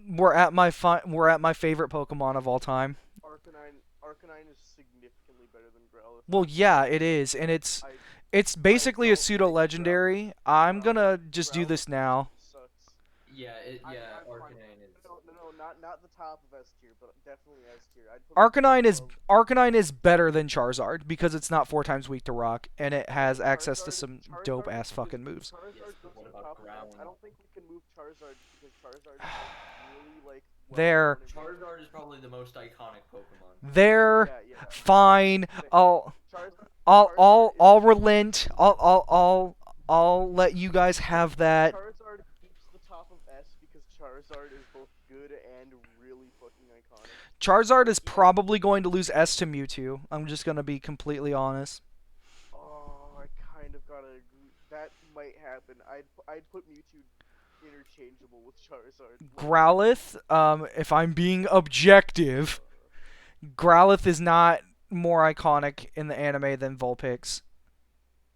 We're at my favorite Pokemon of all time. Arcanine is significantly better than Growlithe. Well, yeah, it is, and I it's I basically a don't pseudo like legendary. I'm gonna just do this Growlithe now. sucks. Yeah, I'm fine. Arcanine is. No, not the top of S tier, but definitely S tier. I'd put above. Arcanine is better than Charizard because it's not 4 times weak to rock, and it has access to some dope ass fucking moves. Charizard Yes, but goes what to the about top of S. ground? I don't think we can move Charizard because Charizard is really like There. Charizard is probably the most iconic Pokemon. They're Yeah. fine. I'll relent. I'll let you guys have that. Charizard keeps the top of S because Charizard is both good and really fucking iconic. Charizard is probably going to lose S to Mewtwo. I'm just gonna be completely honest. Oh, I kind of gotta agree. That might happen. I'd put Mewtwo interchangeable with Charizard. Growlithe, if I'm being objective, Growlithe is not more iconic in the anime than Vulpix.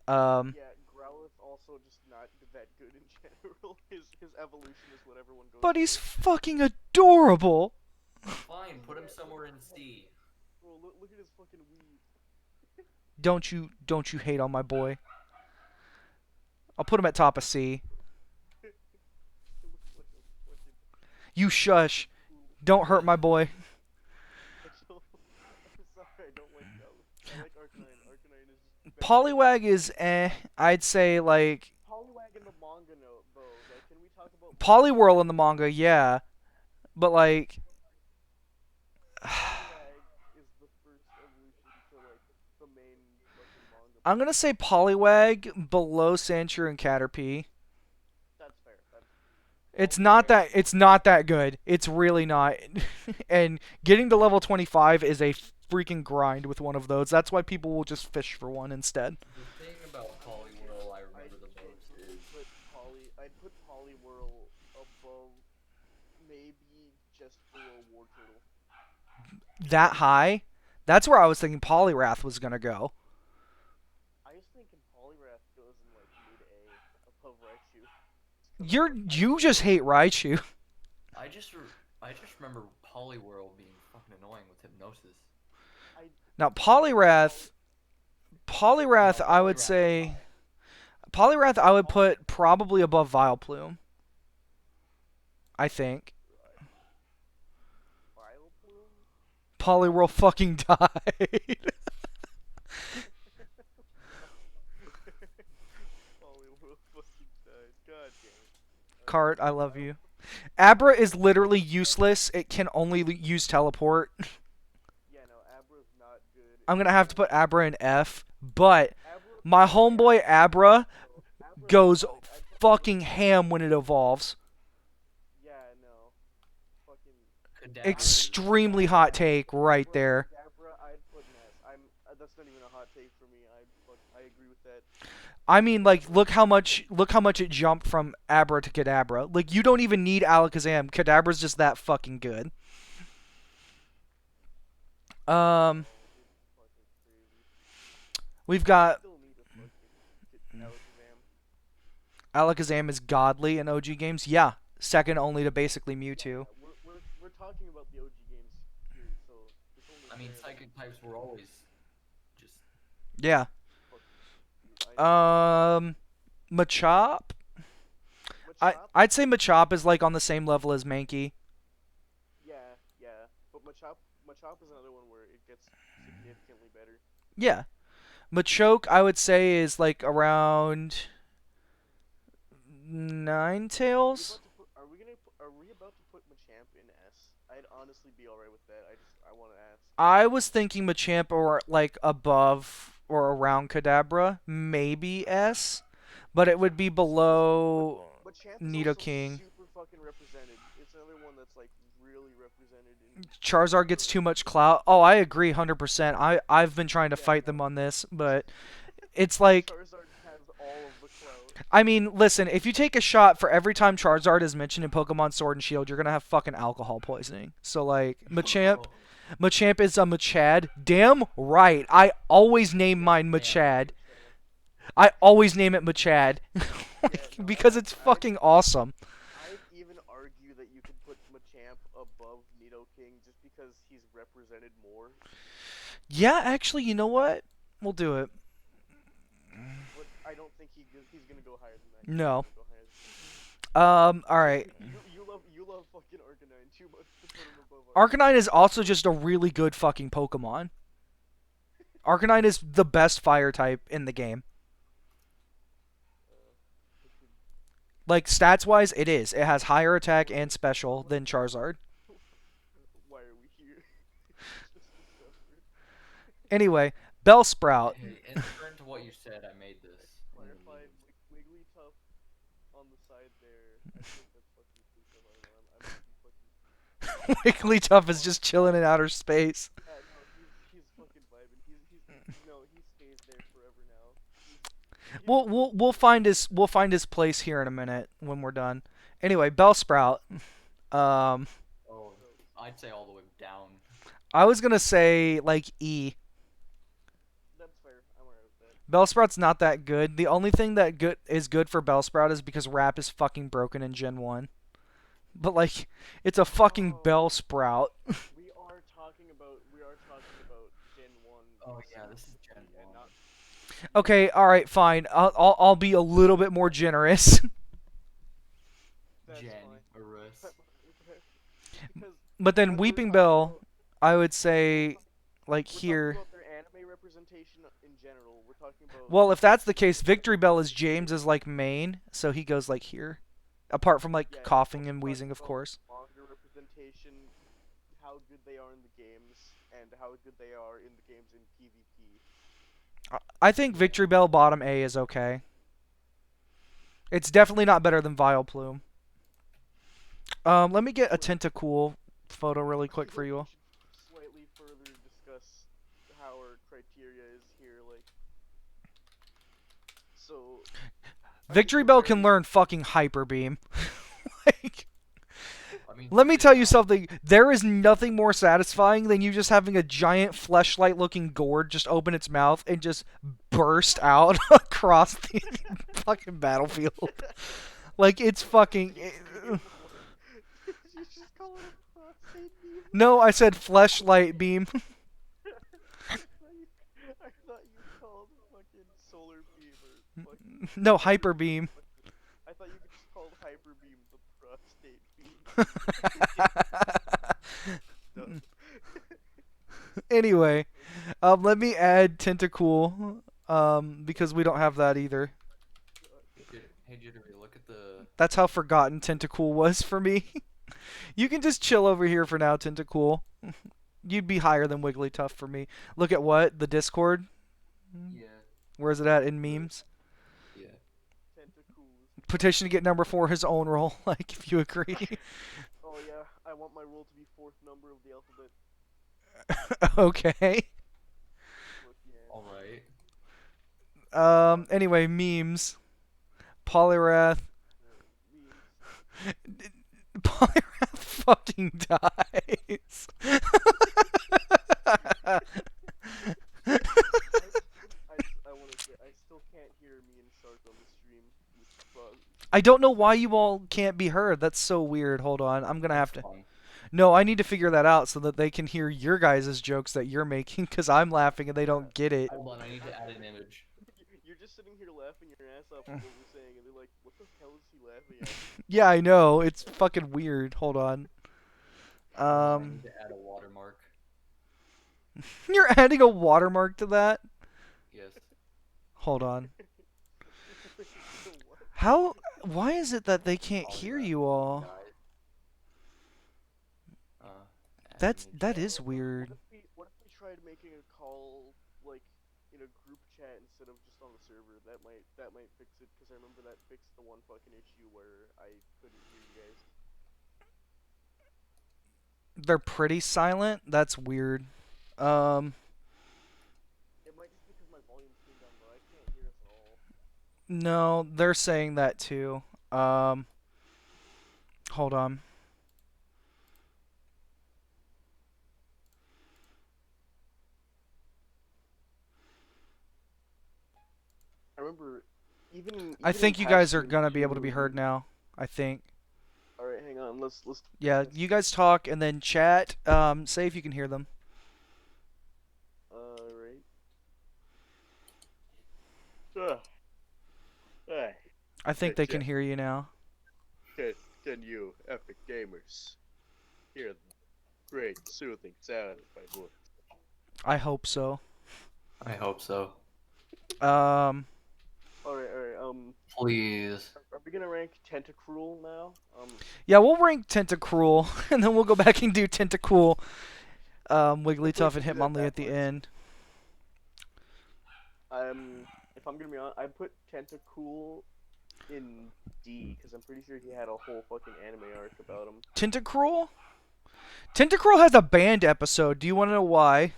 Yeah, Growlithe also just not that good in general. His evolution is what everyone goes. But he's fucking adorable. Fine, put him somewhere in C. Bro, look at his fucking weave. Don't you hate on my boy? I'll put him at top of C. You shush. Don't hurt my boy. I'm sorry, I don't like Growlithe. I like Arcanine. Arcanine is better. Poliwag is I'd say like Poliwag in the manga note, though. Like, can we talk about Poliwhirl in the manga, yeah. But like Poliwag is the first evolution to like the main fucking manga. I'm gonna say Poliwag below Sandshrew and Caterpie. That's fair. It's not that good. It's really not. And getting to level 25 is a freaking grind with one of those. That's why people will just fish for one instead. The thing about Poliwhirl I remember the most is I'd put Poliwhirl above, maybe just below Wartortle. That high? That's where I was thinking Poliwrath was gonna go. I was thinking Poliwrath goes in like mid A above Raichu. You just hate Raichu. I just remember Poliwhirl being fucking annoying with Hypnosis. Now Poliwrath I would say Poliwrath I would put probably above Vileplume. I think. Vileplume? Poliwhirl fucking died. Poliwhirl fucking died. God damn it. Cart, I love you. Abra is literally useless. It can only use teleport. Yeah, no, Abra's not good. I'm gonna have to put Abra in F, but my homeboy Abra goes fucking ham when it evolves. Yeah, no. Fucking Kadabra Extremely hot take right there. Abra, I'd put an S. That's not even a hot take for me. I agree with that. I mean, like, look how much it jumped from Abra to Kadabra. Like, you don't even need Alakazam. Kadabra's just that fucking good. We've got Still need a fucking Alakazam. Alakazam is godly in OG games. Yeah, second only to basically Mewtwo. We're talking about the OG games here, so it's only I mean, fair. psychic types were always just. Yeah. Machop. I'd say Machop is like on the same level as Manky. Yeah, but Machop is another one where it gets significantly better. Yeah. Machoke, I would say, is like around Ninetales. Are we about to put Machamp in S? I'd honestly be alright with that. I want to ask. I was thinking Machamp or like above or around Kadabra, maybe S, but it would be below Machamp is Nidoking. super fucking represented. It's another one that's like really represented in Charizard gets too much clout. Oh, I agree 100%. I've been trying to fight them on this, but it's like Charizard has all of the clout. I mean, listen, if you take a shot for every time Charizard is mentioned in Pokemon Sword and Shield, you're gonna have fucking alcohol poisoning. So like, Machamp is a Machad. Damn right. I always name mine Machad. I always name it Machad. Yeah, no, Because it's fucking awesome. I'd even argue that you could put Machamp above Nidoking just because he's represented more. Yeah, actually, you know what? We'll do it. But I don't think he's gonna go higher than that. He's No. gonna go higher than that. All right. You love fucking Arcanine too much to put him above Arcanine. Arcanine is also just a really good fucking Pokemon. Arcanine is the best fire type in the game. It could- Like, stats-wise, it is. It has higher attack and special than Charizard. Why are we here? Just discovered. Anyway, Bellsprout. Hey, in reference to what you said, I made this. Clarified Wigglytuff on the side there. I think that's fucking Wigglytuff. I don't know. I might be fucking. Wigglytuff is just chilling in outer space. No, he's fucking vibing. He stays there forever now. We'll find his place here in a minute when we're done. Anyway, Bellsprout. Um, Oh, I'd say all the way down. I was gonna say like E. That's fair. I'm alright with that. Bellsprout's not that good. The only thing that is good for Bellsprout is because Wrap is fucking broken in Gen 1. But like, it's a fucking Oh. Bellsprout. We are talking about Gen 1. Oh yeah, this is Gen and 1. not Okay, all right, fine. I'll be a little bit more generous. that's Gen fine. Arus. Because But then when we're Weeping talking Bell, about- I would say like we're here. talking about their anime representation in general. We're talking about Well, if that's the case, Victory Bell is James's like main, so he goes like here. Apart from like yeah, coughing we're and talking wheezing, of about course. manga representation, how good they are in the games, and how good they are in the games in PvP. I think Victory Bell bottom A is okay. It's definitely not better than Vileplume. Let me get a Tentacool photo really quick for you all. We should slightly further discuss how our criteria is here, like. So. Victory Bell can learn fucking Hyper Beam. Like, I mean, let me it's tell you not- something. There is nothing more satisfying than you just having a giant fleshlight looking gourd just open its mouth and just burst out across the fucking battlefield. Like, it's fucking. Did you just call it a prostate beam? No, I said fleshlight beam. I thought you called fucking solar beam or fucking. No, Hyper Beam. I thought you could just call hyper beam the prostate beam. Anyway, let me add Tentacool, because we don't have that either. Hey Jittery, look at the. That's how forgotten Tentacool was for me. You can just chill over here for now, Tentacool. You'd be higher than Wigglytuff for me. Look at what? The Discord? Yeah. Where's it at in memes? Yeah. Tentacles. Petition to get number 4 his own role, like, if you agree. Oh yeah, I want my roll to be fourth number of the alphabet. Okay. Look, yeah. Alright. Anyway, memes. Polywrath. Memes. Polywrath fucking dies. I want to say I still can't hear me and Sark on the stream, which bugs. I don't know why you all can't be heard. That's so weird. Hold on. I'm going to have to. Fun. No, I need to figure that out so that they can hear your guys' jokes that you're making because I'm laughing and they don't get it. Hold on, I need to add an image. You're just sitting here laughing your ass off at what we're saying, and they're like, "What the hell is he laughing at?" Yeah, I know. It's fucking weird. Hold on. I need to add a watermark. You're adding a watermark to that? Yes. Hold on. What? How? Why is it that they can't hear Polywrath you all? died. That is weird. What if we tried making a call like in a group chat instead of just on the server? That might fix it, because I remember that fixed the one fucking issue where I couldn't hear you guys. They're pretty silent. That's weird. It might just be because my volume's turned down, but I can't hear us at all. No, they're saying that too. Um, hold on. I remember I even in think you past guys are streams gonna be able to be too. heard now. I think. All right, hang on. Let's. Yeah, you guys talk and then chat. Say if you can hear them. All right. Uh, hey, I think they can hear you now. can you epic gamers hear the great soothing sound of my voice? I hope so. I hope so. Um, All right. Please. Are we gonna rank Tentacruel now? yeah, we'll rank Tentacruel, and then we'll go back and do Tentacool, Wigglytuff, and do that Hitmonlee at the backwards. end. If I'm gonna be honest, I put Tentacool in D because I'm pretty sure he had a whole fucking anime arc about him. Tentacruel? Tentacruel has a banned episode. Do you want to know why?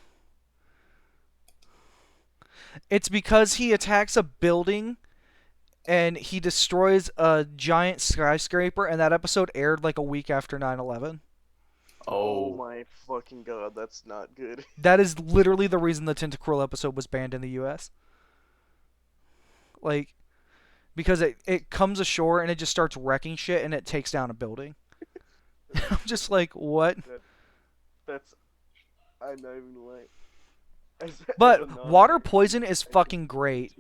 It's because he attacks a building and he destroys a giant skyscraper, and that episode aired like a week after 9/11. Oh Oh. my fucking god, that's not good. That is literally the reason the Tentacruel episode was banned in the US. Like, because it comes ashore and it just starts wrecking shit and it takes down a building. I'm just like, what? That's I'm not even like. But water poison is fucking great.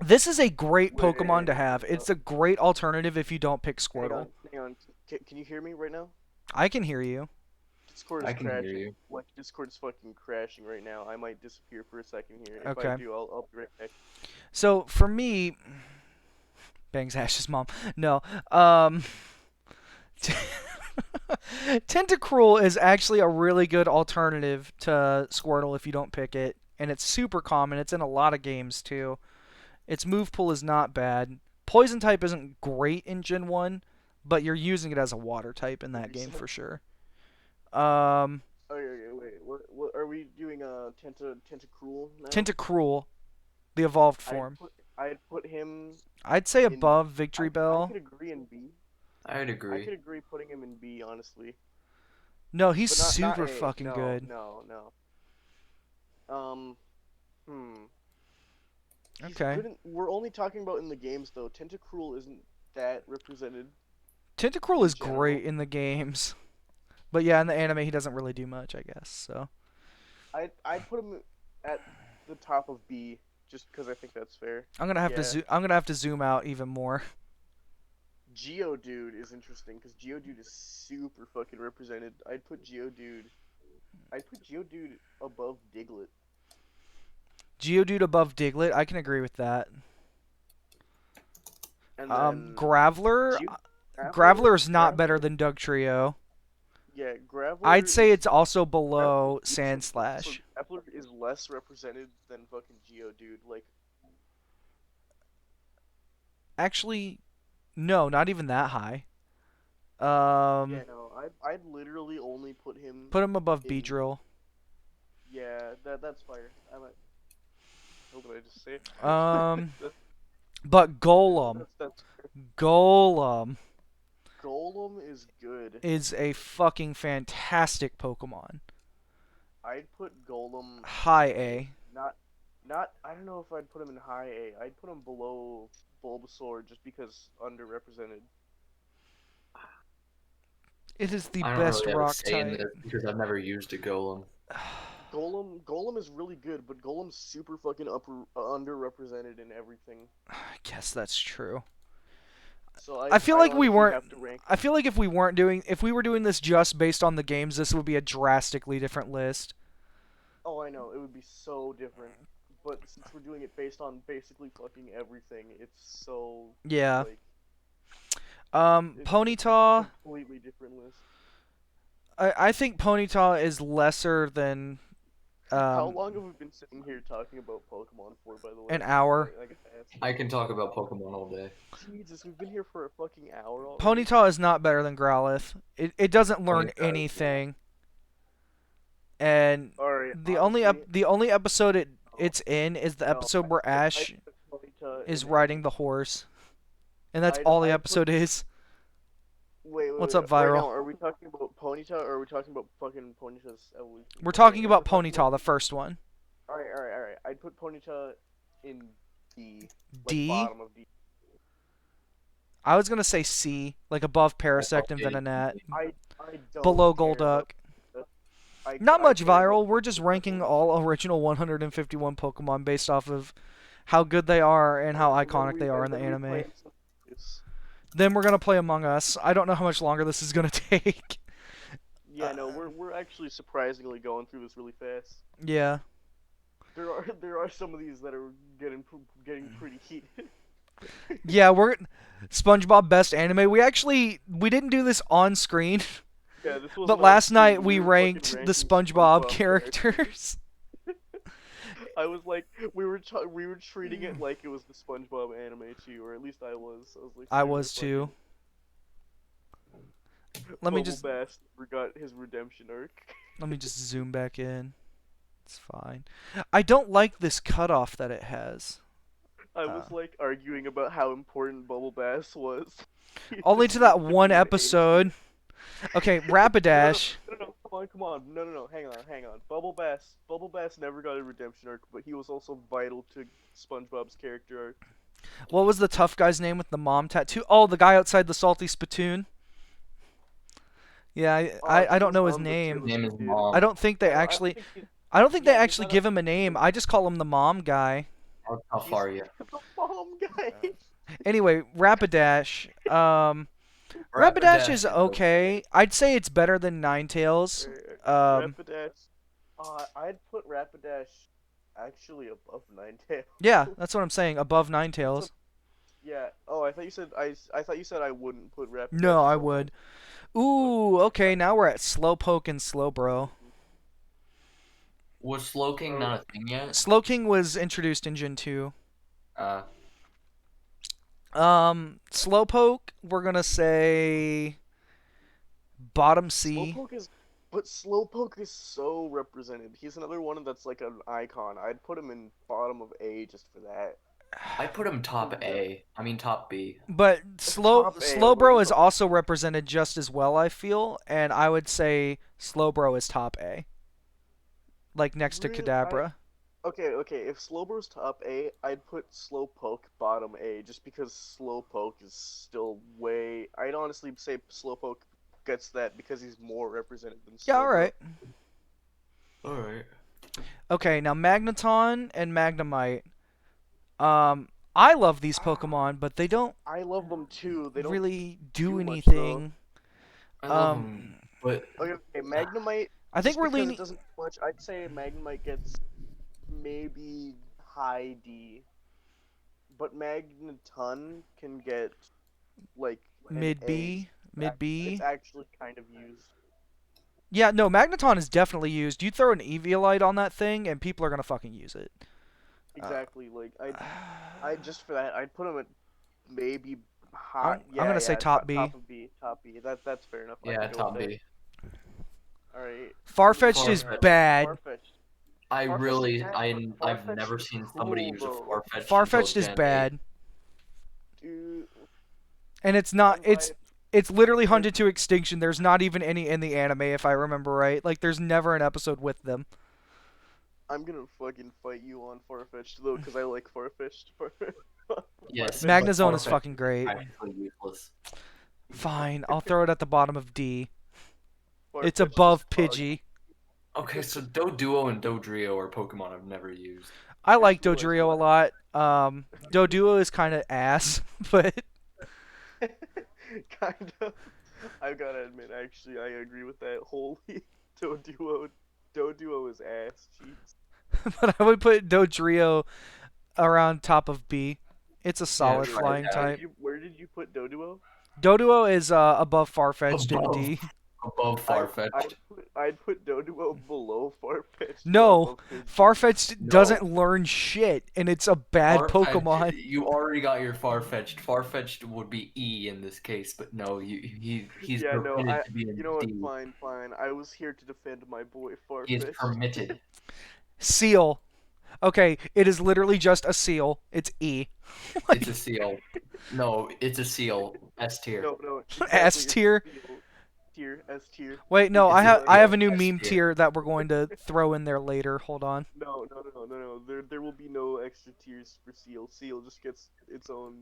This is a great Pokemon to have. It's a great alternative if you don't pick Squirtle. Hang on. Can you hear me right now? I can hear you. Discord is I can crashing. hear you. Like, Discord is fucking crashing right now. I might disappear for a second here. If Okay. I do, I'll be right back. So for me, bangs Ash's mom. No. Tentacruel is actually a really good alternative to Squirtle if you don't pick it, and it's super common. It's in a lot of games too. Its move pool is not bad. Poison type isn't great in Gen 1, but you're using it as a water type in that game for sure. Okay, wait. What are we doing? Tentacruel now? Tentacruel, the evolved form. I'd put him. I'd say above Victory Bell. I could agree in B. I'd agree. I could agree putting him in B, honestly. No, he's But not super A. fucking good. No. Okay. We're only talking about in the games, though. Tentacruel isn't that represented. Tentacruel is great in the games. But yeah, in the anime, he doesn't really do much, I guess. So. I'd put him at the top of B, just because I think that's fair. I'm gonna have to zoom out even more. Geodude is interesting because Geodude is super fucking represented. I'd put Geodude above Diglett. Geodude above Diglett, I can agree with that. And then Graveler is not better than Dugtrio. Yeah, Graveler. I'd say it's also below Sandslash. So Graveler is less represented than fucking Geodude. Like, actually, no, not even that high. Yeah, no, I'd literally only put him. Put him above Beedrill. Yeah, that's fire. What did I just say? But Golem. Golem is good. Is a fucking fantastic Pokemon. I'd put Golem high A. Not. I don't know if I'd put him in high A. I'd put him below Bulbasaur just because underrepresented. It is the best rock type. Because I've never used a Golem. Golem is really good, but Golem's super fucking underrepresented in everything. I guess that's true. So I feel like we weren't. I feel like if we were doing this just based on the games, this would be a drastically different list. Oh, I know, it would be so different. But since we're doing it based on basically fucking everything, it's so yeah. Like, Ponyta. Completely different list. I think Ponyta is lesser than. How long have we been sitting here talking about Pokemon for, by the way? An hour. I can talk about Pokemon all day. Jesus, we've been here for a fucking hour already. Ponyta is not better than Growlithe. It doesn't learn anything. And right, the only episode it's in is the No, episode where Ash put Ponyta is in riding the horse. And that's I'd- all the I'd episode is. Wait, What's wait, up, right Viral? now, are we talking about Ponyta or are we talking about fucking Ponyta's evolution? We're talking Okay, about if we're talking Ponyta, the first one. Alright. I'd put Ponyta in D. Like D? bottom of D. I was gonna say C, like above Parasect and Okay. Venonat, I don't below care Golduck. about- I- Not I much care about Viral. We're Ponyta just and ranking Ponyta. all original 151 Pokemon based off of how good they are and how And then iconic they are in the and then we anime. play some games. Then we're gonna play Among Us. I don't know how much longer this is gonna take. Yeah, no, we're actually surprisingly going through this really fast. Yeah. There are some of these that are getting pretty heated. Yeah, we're SpongeBob best anime. We didn't do this on screen, Yeah, this wasn't but on last screen, night we were fucking ranked the ranking SpongeBob characters. characters. I was like, we were treating it like it was the SpongeBob anime too, or at least I was. I was like, I "Dude, was fucking too. Let me Bubble just Bass forgot his redemption arc. let me just zoom back in. It's fine. I don't like this cutoff that it has. I was like arguing about how important Bubble Bass was. He Only just to that needed to one be an episode. Okay, Rapidash. No, come on, no, hang on. Bubble Bass never got a redemption arc, but he was also vital to SpongeBob's character arc. What was the tough guy's name with the mom tattoo? Oh, the guy outside the salty spittoon. Yeah, I don't know his name. Name is Mom. I don't think they actually. I don't think they actually give him a name. I just call him the mom guy. How far are you? The mom guy. Anyway, Rapidash. Rapidash is okay. I'd say it's better than Ninetales. Rapidash. I'd put Rapidash actually above Ninetales. Yeah, that's what I'm saying. Above Ninetales. Yeah. Oh, I thought you said I thought you said I wouldn't put Rapidash. No, I above would. Ooh, okay. Now we're at Slowpoke and Slowbro. Was Slowking not a thing yet? Slowking was introduced in Gen 2. Uh, Slowpoke, we're gonna say bottom C. Slowpoke is so represented. He's another one that's like an icon. I'd put him in bottom of A just for that. I put him top A. I mean top B. But Top A, Slowbro where is the- also represented just as well, I feel, and I would say Slowbro is top A. Like next to Really? Kadabra. Okay. If Slowbro's top A, I'd put Slowpoke bottom A, just because Slowpoke is still way. I'd honestly say Slowpoke gets that because he's more represented than Slowbro. Yeah, alright. Alright. Okay, now Magneton and Magnemite. I love these Pokemon, but they don't I love them too. They don't really do do much, anything. I love him, but Okay, Magnemite. I think just we're because leaning. It doesn't do much. I'd say Magnemite gets maybe high D, but Magneton can get like an Mid A. B, mid B. It's actually kind of used. Yeah, no, Magneton is definitely used. You throw an Eviolite on that thing, and people are gonna fucking use it. Exactly. Like I just for that, I'd put him at maybe high. I'm gonna say top B. Top of B. Top B. That's fair enough. I yeah, can go top with that. B. All right. Farfetch'd is Farfetch'd. bad. Farfetch'd. I Farfetch'd really, is bad, I've Farfetch'd never is seen cool, somebody use a though. Farfetch'd. Farfetch'd until is Gen bad, Dude, and it's not. I'm It's literally hunted to extinction. There's not even any in the anime, if I remember right. Like, there's never an episode with them. I'm gonna fucking fight you on Farfetch'd though, because I like Farfetch'd. Yes, Magnezone but is Farfetch'd fucking great. Practically useless. Fine, I'll throw it at the bottom of D. It's Farfetch'd is above fun. Pidgey. Okay, so Doduo and Dodrio are Pokemon I've never used. I like Actually, like, Dodrio a lot. Doduo is kind of ass, but Kind of. I gotta admit, actually, I agree with that wholly. Doduo is ass cheeks. but I would put Dodrio around top of B. It's a solid Yeah, flying yeah. type. Where did you put Doduo? Doduo is above Farfetch'd in Above. D. Above Farfetch'd. I'd put Doduo below Farfetch'd. No, above Pidgey. Farfetch'd No. doesn't learn shit, and it's a bad Farfetch'd, Pokemon. You already got your Farfetch'd. Farfetch'd would be E in this case, but no, he's Yeah, no, permitted to be in you know what? D. Fine. I was here to defend my boy He is Farfetch'd. permitted. Seal. Okay, it is literally just a seal. It's E. It's a seal. No, it's a seal. S tier. No, S exactly. tier. S tier. Wait, no, It's I have a a new S meme tier. tier that we're going to throw in there later. Hold on. No. There will be no extra tiers for Seal. Seal just gets its own.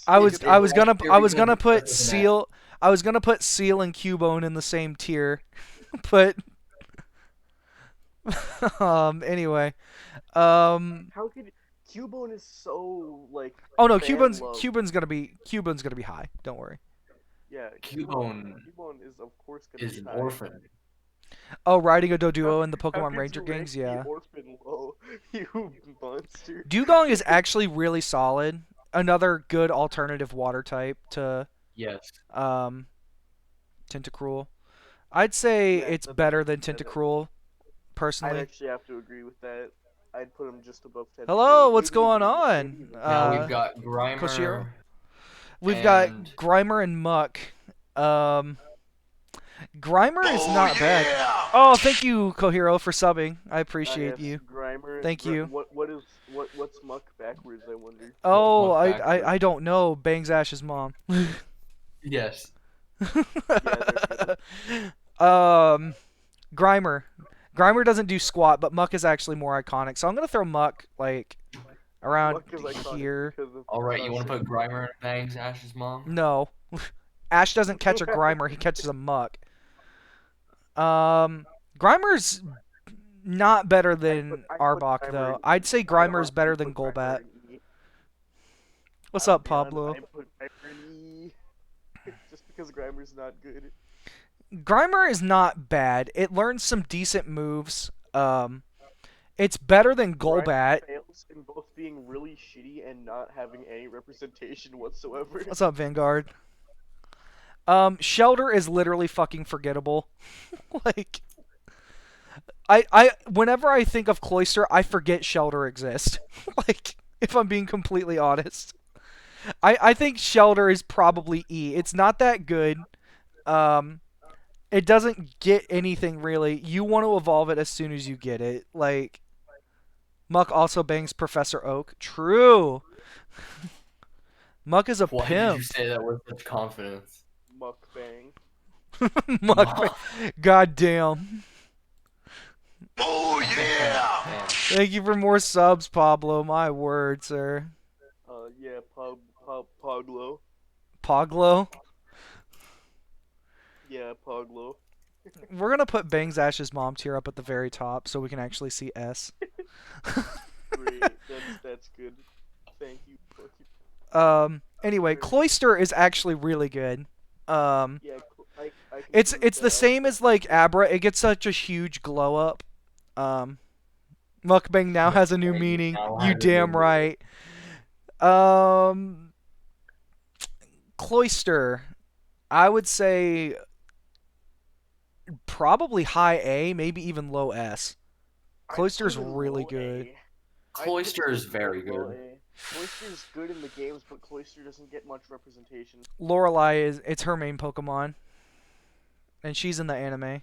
I was Seal I gets was its gonna Here I we was go, gonna because put of an seal. I was gonna put seal and Cubone in the same tier, but anyway, How could Cubone is so like oh no, fan loved. Cuban's gonna be high. Don't worry. Yeah, Cubone Cubone is of course gonna is be an high. orphan. Oh, riding a Doduo in the How Pokemon could Ranger you games, rank the yeah. orphan low, you monster? Dugong is actually really solid. Another good alternative water type to Yes. um Tentacruel. I'd say Yeah, it's better than Tentacruel, I'd personally. actually have to agree with that. I'd put him just above Hello, Tentacruel. what's Maybe going even, on? maybe even Now we've got Koshiro? Grimer We've got and Grimer and Muck. Um, Grimer is Oh, not bad. yeah! Oh, thank you, Kohiro, for subbing. I Ah, appreciate yes, you. Grimer. Thank you. What's Muck backwards? I wonder. Oh, Muck I backwards. don't know. Bangs Ash's mom. yes. Grimer. Grimer doesn't do squat, but Muck is actually more iconic. So I'm gonna throw Muck like around Muck is iconic here. because of All right, you want to put Grimer and Bangs Ash's mom? No. Ash doesn't catch a Grimer, he catches a Muck. Grimer's not better than I put Arbok Grimer though. in I'd say E. Grimer's I better put than Grimer Golbat. in E. What's I'll up, be honest, Pablo? I put Grimer in E. Just because Grimer's not good. Grimer is not bad. It learns some decent moves. It's better than Grimer Golbat. fails in both being really shitty and not having any representation whatsoever. What's up, Vanguard? Shelter is literally fucking forgettable. Like, whenever I think of Cloyster, I forget Shelter exists. Like, if I'm being completely honest. I think Shelter is probably E. It's not that good. It doesn't get anything really. You want to evolve it as soon as you get it. Like, Muck also bangs Professor Oak. True. Muck is a Why pimp. did you say that with such confidence? Mukbang. Muck. God damn. Oh, yeah! Man. Thank you for more subs, Pablo. My word, sir. Yeah, Poglo. Poglo. Yeah, Poglo. We're gonna put Bangs Ash's mom tier up at the very top so we can actually see S. Great, that's good. Thank you. Anyway, Cloyster is actually really good. Yeah, I can It's prove the that. same as like Abra. It gets such a huge glow up. Mukbang now has a new Mukbang meaning. now You has a new damn meaning. right. Cloyster, I would say probably high A, maybe even low S. I'd Cloyster's put it in really low good. A. Cloyster is very Low good. A. Cloyster is good in the games, but Cloyster doesn't get much representation. Lorelei it's her main Pokemon, and she's in the anime.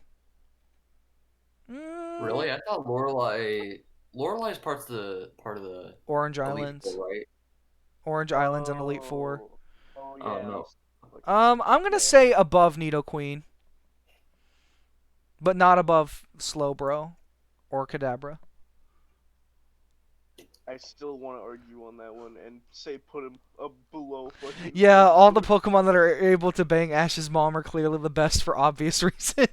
Really? I thought Lorelei is part of the Orange Elite Islands. Four, right? Orange Islands and Elite Four. Oh Oh, yeah. no. I'm gonna say above Nidoqueen, but not above Slowbro or Kadabra. I still want to argue on that one and say put him below fucking. Yeah, all the Pokemon that are able to bang Ash's mom are clearly the best for obvious reasons.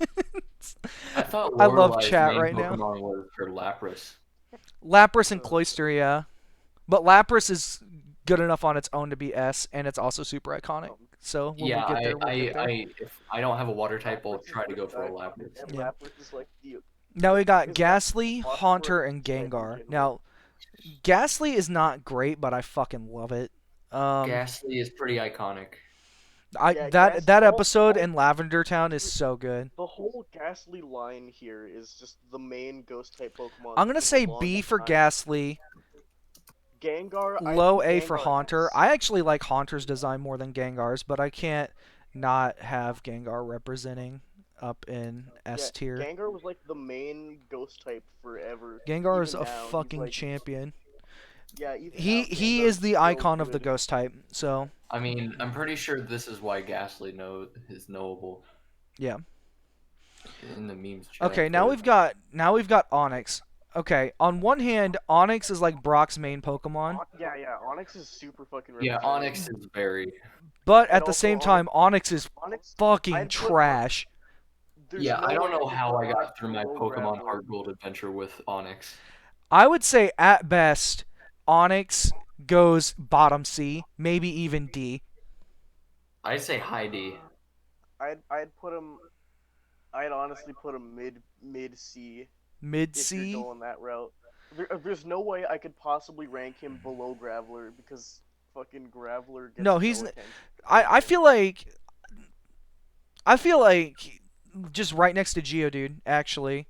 I thought I love Lorelei's chat main right now. Pokemon was her Lapras. Lapras and Cloyster, yeah. But Lapras is good enough on its own to be S, and it's also super iconic. So when Yeah, we get there, we'll get there. if I don't have a water type, I'll Lapras is try to go good for a type, Lapras. And Yeah. Lapras is like the. Now we got Is Ghastly, Lapras Haunter, awkward and type in Gengar. general? Now, Ghastly is not great, but I fucking love it. Ghastly is pretty iconic. Yeah, that Ghastly- episode in Lavender Town is so good. The whole Ghastly line here is just the main ghost type Pokemon. I'm gonna for say the B longest for time. Ghastly, Gengar. I low put A for Gengar Haunter. S. I actually like Haunter's design more than Gengar's, but I can't not have Gengar representing. up in S tier. Gengar was like the main ghost type forever. Gengar is Even a now, he's fucking like, champion. yeah, even He now, he Gengar's is the still icon of the good. ghost type. So I mean, I'm pretty sure this is why Ghastly is knowable yeah. in the memes chat. Okay, now we've got Onyx. Okay, on one hand, Onyx is like Brock's main Pokemon, Yeah, Onyx is super fucking Yeah, representative. Onyx is very. but And at the also same time, Onyx is Onyx, fucking I'd put trash. There's Yeah, no I don't way know could how put I Onyx got through my below Pokemon Graveler. Heart Gold adventure with Onyx. I would say at best, Onyx goes bottom C, maybe even D. I'd say high D. I'd put him. I'd honestly put him mid C Mid if you're C. going that route. There's no way I could possibly rank him below Graveler because fucking Graveler gets No, he's. attention. I feel like. I feel like just right next to Geodude, actually.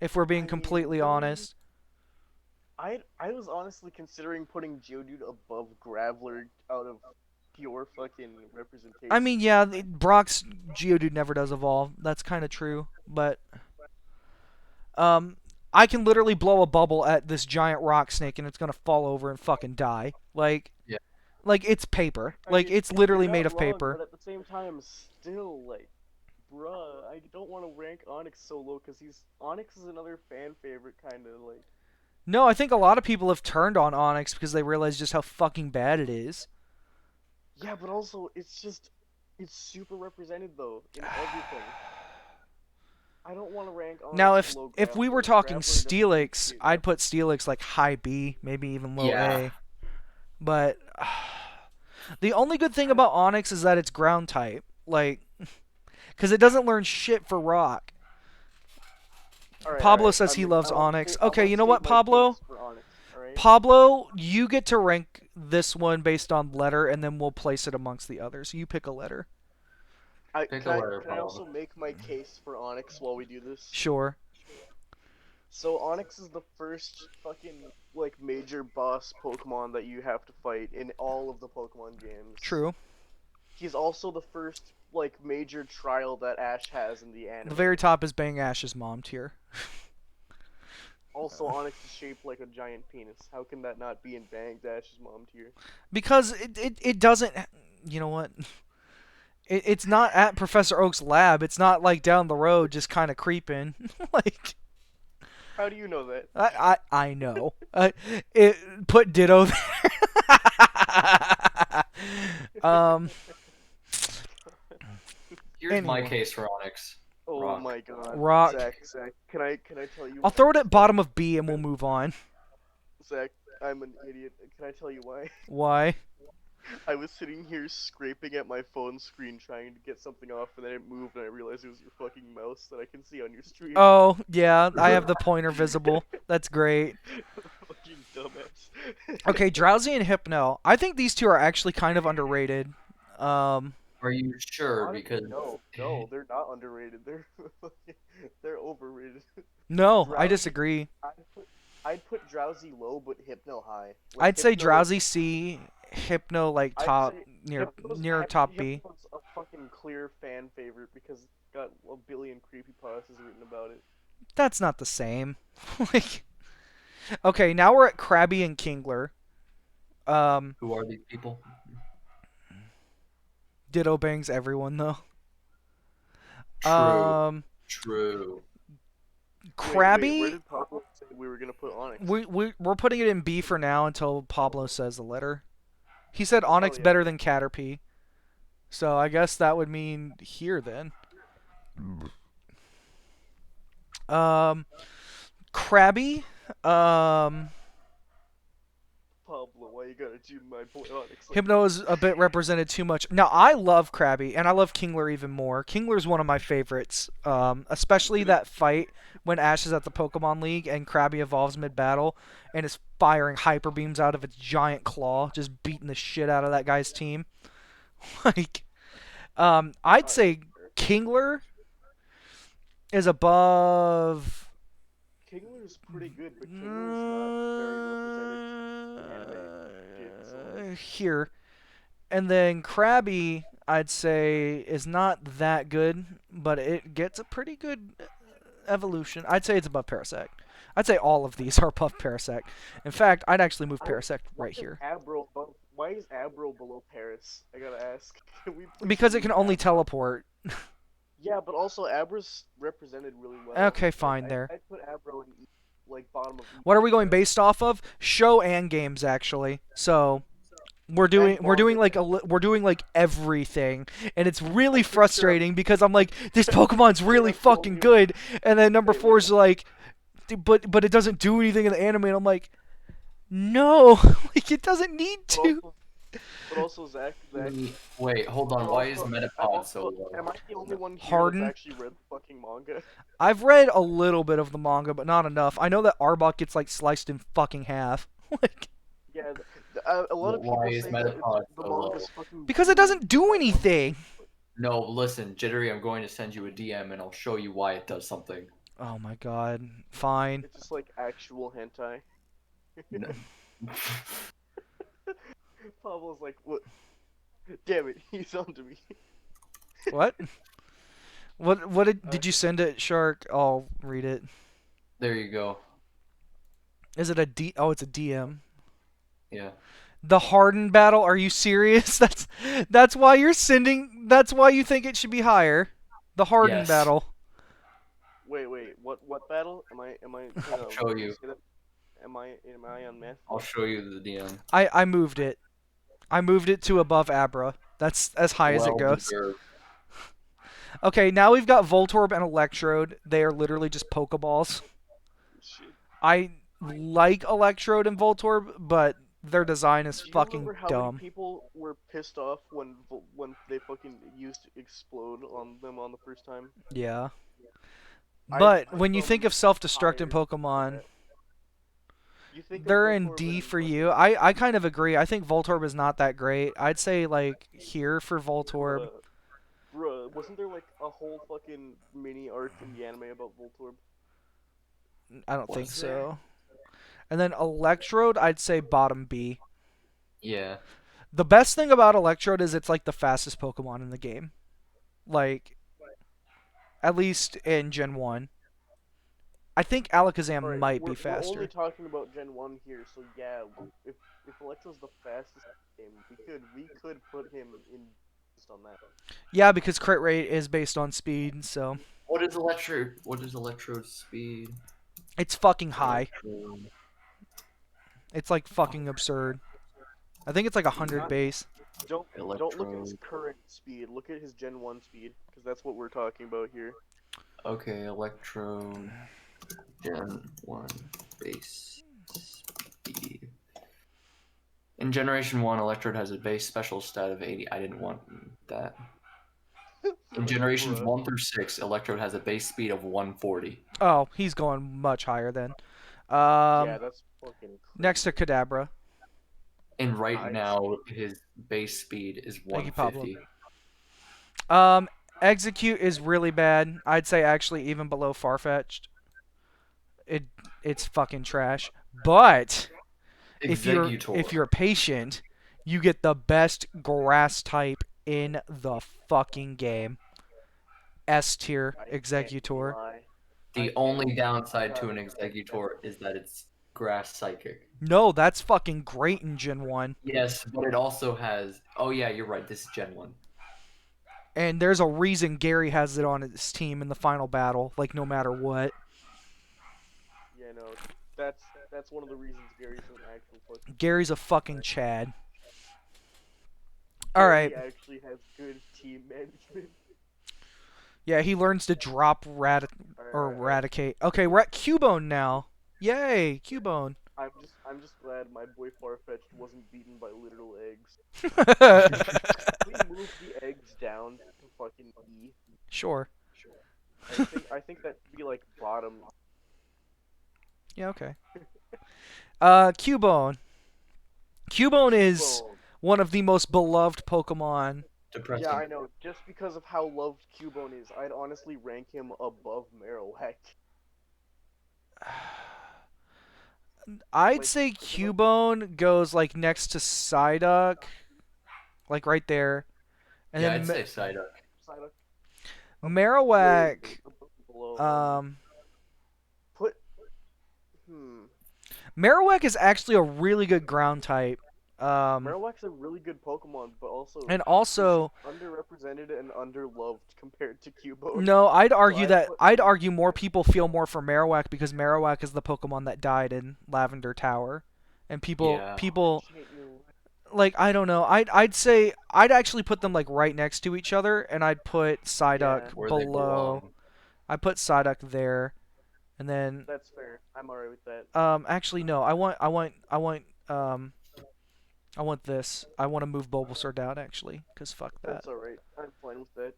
If we're being completely honest. I was honestly considering putting Geodude above Graveler out of pure fucking representation. I mean, yeah, Brock's Geodude never does evolve. That's kind of true, but I can literally blow a bubble at this giant rock snake and it's gonna fall over and fucking die. Like, Yeah. like it's paper. I Like mean, it's literally you're made not of wrong, paper. But at the same time, still like, bruh, I don't want to rank Onyx so low because Onyx is another fan favorite kind of like. No, I think a lot of people have turned on Onyx because they realize just how fucking bad it is. Yeah, but also it's super represented though in everything. I don't want to rank Onyx Now, if below if we Graveler. were talking Graveler doesn't Steelix, get I'd enough. put Steelix like high B, maybe even low Yeah. A. But the only good thing about Onyx is that it's ground type, like, because it doesn't learn shit for rock. Alright, Pablo alright, says he loves Onyx. I'm Okay, gonna you know state what, my Pablo? case for Onyx, alright? Pablo, you get to rank this one based on letter, and then we'll place it amongst the others. You pick a letter. Pick Can a I letter, also Pablo. make my case for Onyx while we do this? Sure. So Onyx is the first fucking like major boss Pokemon that you have to fight in all of the Pokemon games. True. He's also the first like major trial that Ash has in the anime. The very top is Bang Ash's mom tier. Also, Onyx is shaped like a giant penis. How can that not be in Bang Ash's mom tier? Because it doesn't. You know what? It's not at Professor Oak's lab. It's not like down the road, just kind of creeping. Like. How do you know that? I know. Put Ditto there. Here's my Anyway. case for Onyx. Oh Rock. my god. Rock. Zach, can I tell you? I'll throw it at bottom of B and we'll move on. Zach, I'm an idiot. Can I tell you why? Why? I was sitting here scraping at my phone screen trying to get something off, and then it moved, and I realized it was your fucking mouse that I can see on your stream. Oh, yeah, I have the pointer visible. That's great. Fucking dumbass. Okay, Drowsy and Hypno. I think these two are actually kind of underrated. Are you sure? Honestly, Because no, they're not underrated. They're overrated. No, I Drowsy- disagree. I'd put Drowsy low, but Hypno high. Like, I'd say Hypno- Drowsy C, Hypno like I'd top say near top B. Hypno's a fucking clear fan favorite because it's got a billion creepypastas written about it. That's not the same. Like, okay, now we're at Krabby and Kingler. who are these people? Ditto bangs everyone though. True. True. Krabby. Wait, where did Pablo say we were gonna put Onyx? We're putting it in B for now until Pablo says the letter. He said Onyx yeah. better than Caterpie. So I guess that would mean here then. Krabby. Pablo, why you gotta do my boy Onyx? Like Hypno is a bit represented too much. Now I love Krabby and I love Kingler even more. Kingler's one of my favorites. Especially that fight when Ash is at the Pokemon League and Krabby evolves mid-battle and is firing hyper beams out of its giant claw, just beating the shit out of that guy's team. Like, I'd say Kingler is above. Kingler's pretty good, but Kingler's not very represented in anime. Here, and then Krabby, I'd say is not that good, but it gets a pretty good evolution. I'd say it's above Parasect. I'd say all of these are above Parasect. In fact, I'd actually move Parasect Why right is here. Why is Abro below Paris? I gotta ask. Can we please Because it can move only Abro? teleport. Yeah, but also Abra's represented really well. Okay, fine Like, there. I'd put Abro in like bottom of. What are we going based off of? Show and games actually. So we're doing like everything, and it's really frustrating because I'm like, this Pokemon's really fucking good, and then number 4 is like, but it doesn't do anything in the anime, and I'm like, no, like it doesn't need to. But also Zach. Wait, hold on. Why is also- Metapod so low? Am I the only one here Harden? that's actually read the fucking manga? I've read a little bit of the manga, but not enough. I know that Arbok gets like sliced in fucking half. Like, Yeah, a lot of people Why is say that Metapod the so low? manga's fucking. because it doesn't do anything. No, listen, Jittery, I'm going to send you a DM and I'll show you why it does something. Oh my god. Fine. It's just like actual hentai. No. Pablo's like, what? Damn it, he's onto me. What? What did you send it, Shark? I'll read it. There you go. Is it a D? Oh, it's a DM. Yeah. The Harden battle? Are you serious? That's why you're sending. That's why you think it should be higher. The Harden Yes. battle. Wait, what battle? Am I? I'll show you. Am I on meth? I'll show you the DM. I moved it. I moved it to above Abra. That's as high as it Well goes. deserved. Okay, now we've got Voltorb and Electrode. They are literally just Pokeballs. Shit. I like Electrode and Voltorb, but their design is Do you fucking remember how dumb. many people were pissed off when they fucking used Explode on them on the first time? Yeah. I But put when you them think of self-destructing higher Pokemon, than that. You think of they're in Voltorb D and for fucking- you. I kind of agree. I think Voltorb is not that great. I'd say like here for Voltorb. Bruh, wasn't there like a whole fucking mini arc in the anime about Voltorb? I don't think Was there? so. And then Electrode, I'd say bottom B. Yeah. The best thing about Electrode is it's like the fastest Pokemon in the game. Like, at least in Gen 1. I think Alakazam Alright, might we're be faster. only talking about Gen 1 here, so yeah, if Electro's the fastest game, we could put him in based on that. Yeah, because crit rate is based on speed, so What is Electrode's speed? it's fucking high. Electrode. It's like fucking absurd. I think it's like 100 base. Don't look at his Electrode. current speed. Look at his Gen 1 speed, because that's what we're talking about here. Okay, Electrode. Gen 1 base speed. In Generation 1, Electrode has a base special stat of 80. I didn't want that. In Generations Bruh. 1 through 6, Electrode has a base speed of 140. Oh, he's going much higher then. Yeah, that's fucking crazy. Next to Kadabra. And right Nice. now, his base speed is Thank you, Pablo. 150. Execute is really bad. I'd say actually even below Farfetch'd. It's fucking trash. But if Executor. you're patient, you get the best grass type in the fucking game. S tier I can't Executor. lie. The only downside to an Executor is that it's Grass Psychic. No, that's fucking great in Gen 1. Yes, but it also has... Oh yeah, you're right, this is Gen 1. And there's a reason Gary has it on his team in the final battle, like no matter what. Yeah, no, that's one of the reasons Gary's an actual fucking. Gary's a fucking Chad. Gary Alright. actually has good team management. Yeah, he learns to drop Alright, Eradicate. Okay, we're at Cubone now. Yay, Cubone. I'm just glad my boy Farfetch'd wasn't beaten by literal eggs. We moved the eggs down to fucking E. Sure. I think that'd be like bottom. Yeah, okay. Cubone. Cubone is Boom. one of the most beloved Pokemon. Depressing. Yeah, I know. Just because of how loved Cubone is, I'd honestly rank him above Marowak. I'd Like, say Cubone goes like next to Psyduck, like right there, And Yeah, then I'd say Psyduck. Psyduck. Marowak. Below. Um, Hmm. Marowak is actually a really good ground type. Marowak's a really good Pokemon, but also And he's also, underrepresented and underloved compared to Cubone. no, I'd argue I'd that put I'd him- argue more people feel more for Marowak because Marowak is the Pokemon that died in Lavender Tower, and Yeah. people Shit, you're right. like I don't know. I'd say I'd actually put them like right next to each other, and I'd put Psyduck Yeah. Where they below. belong. I put Psyduck there, and then That's fair. I'm alright with that. actually no, I want this. I want to move Bulbasaur down actually, cause fuck that. That's alright. I'm fine with that.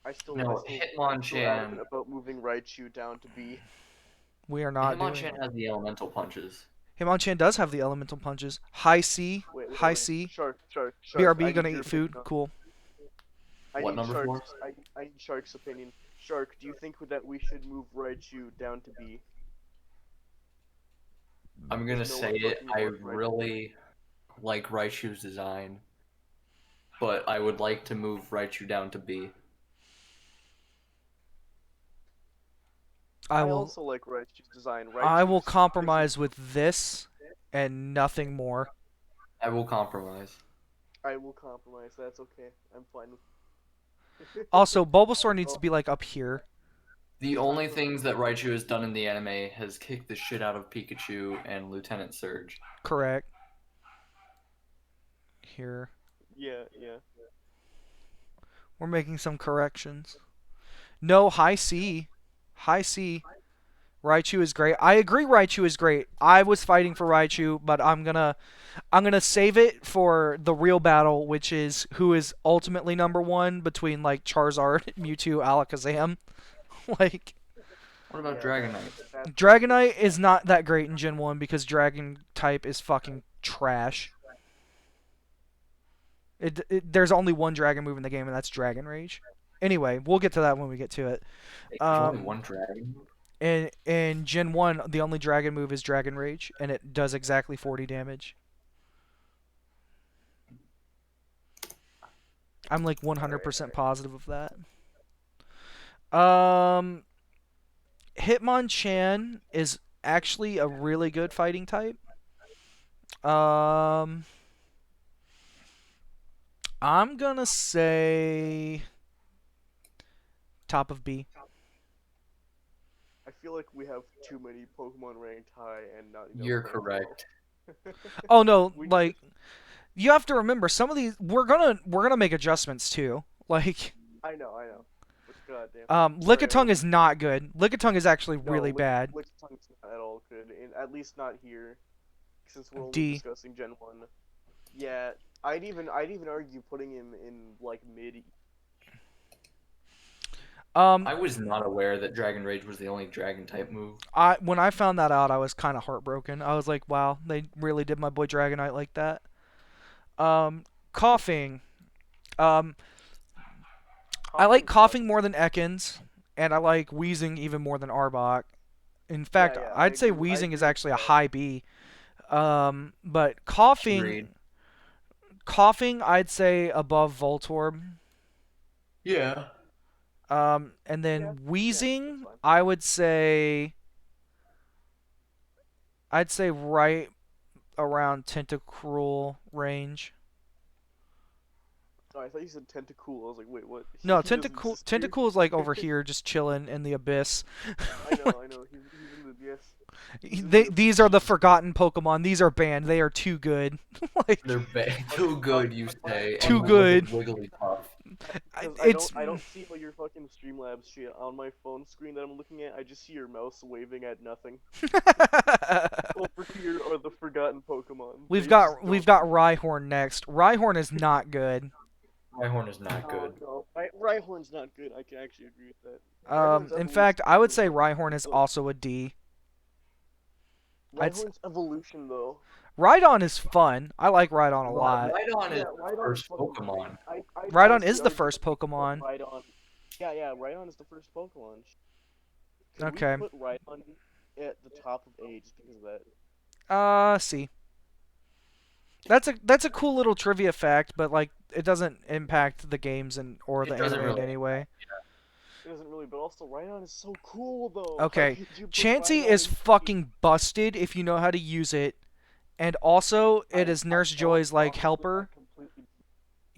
No, I'm still Hitmonchan. adamant about moving Raichu down to B. We are not doing. Hitmonchan has the elemental punches. Hitmonchan does have the elemental punches. High C, high C. Shark. BRB I gonna need your eat food. opinion. Cool. What I need number Shark's. I need Shark's opinion. Shark, do you think that we should move Raichu down to B? I'm gonna There's no say one it. fucking I about Raichu. really like Raichu's design, but I would like to move Raichu down to B. I I will. also like Raichu's design. I will Raichu's compromise with this and nothing more. I will compromise. I will compromise. That's okay. I'm fine with. Also, Bulbasaur needs to be like up here. The only things that Raichu has done in the anime has kicked the shit out of Pikachu and Lieutenant Surge. Correct. Here. Yeah. We're making some corrections. No, high C. High C. Raichu is great. I agree Raichu is great. I was fighting for Raichu, but I'm gonna save it for the real battle, which is who is ultimately number one between like Charizard, Mewtwo, Alakazam. Like What about Yeah, Dragonite? Dragonite is not that great in Gen 1 because Dragon type is fucking trash. There's only one Dragon move in the game, and that's Dragon Rage. Anyway, we'll get to that when we get to it. There's only one dragon. In Gen 1, the only Dragon move is Dragon Rage, and it does exactly 40 damage. I'm like 100% positive of that. Hitmonchan is actually a really good fighting type. I'm gonna say top of B. I feel like we have too many Pokemon ranked high and not enough. You're ranked low. correct. Oh no, We- like you have to remember some of these we're gonna make adjustments too. Like I know. But goddamn. Lickitung is not good. Lickitung is actually No, really bad. Licktung's not at all good, at least not here, since we're only D. discussing Gen 1. Yeah, I'd even argue putting him in like mid. I was not aware that Dragon Rage was the only dragon type move. When I found that out, I was kind of heartbroken. I was like, wow, they really did my boy Dragonite like that. Coughing. I like Coughing more than Ekans, and I like Wheezing even more than Arbok. In fact, yeah, I I'd say agree- I Wheezing is agree with actually a that. high B. But Coughing, Agreed. I'd say above Voltorb. Yeah. And then Yeah, Wheezing, that's fine. I'd say right around Tentacruel range. Oh, I thought you said Tentacool. I was like, wait, what? No, He doesn't Tentacool disappear. Tentacool is like over here just chilling in the abyss. I know. He's in the yes. These are the forgotten Pokemon. These are banned. They are too good. Like They're too good, you say. Too and good. Wigglypuff. 'Cause it's I don't see all your fucking Streamlabs shit on my phone screen that I'm looking at. I just see your mouse waving at nothing. Over here are the forgotten Pokemon. we've They got just we've don't- got Rhyhorn next. Rhyhorn is not good. Rhyhorn is not good. No, Rhyhorn's not good. I can actually agree with that. Rhyhorn's In fact, evolution I would is say really Rhyhorn is good. also a D. I'd s- Rhyhorn's evolution though. Rhydon is fun. I like Rhydon a lot. Rhydon is Yeah, the Rhydon's first fucking Pokemon. I'd Rhydon honestly is the argue first that we put Pokemon. Rhydon. Yeah, Rhydon is the first Pokemon. Can Okay. we put Rhydon at the top of age because of that? C. That's a cool little trivia fact, but like it doesn't impact the games or It the doesn't anime in really. any way. It doesn't really, but also Rhydon is so cool though. How Okay, could you put Chansey Rhydon is in fucking busted if you know how to use it, and also it is Nurse I Joy's like honestly, helper. I completely.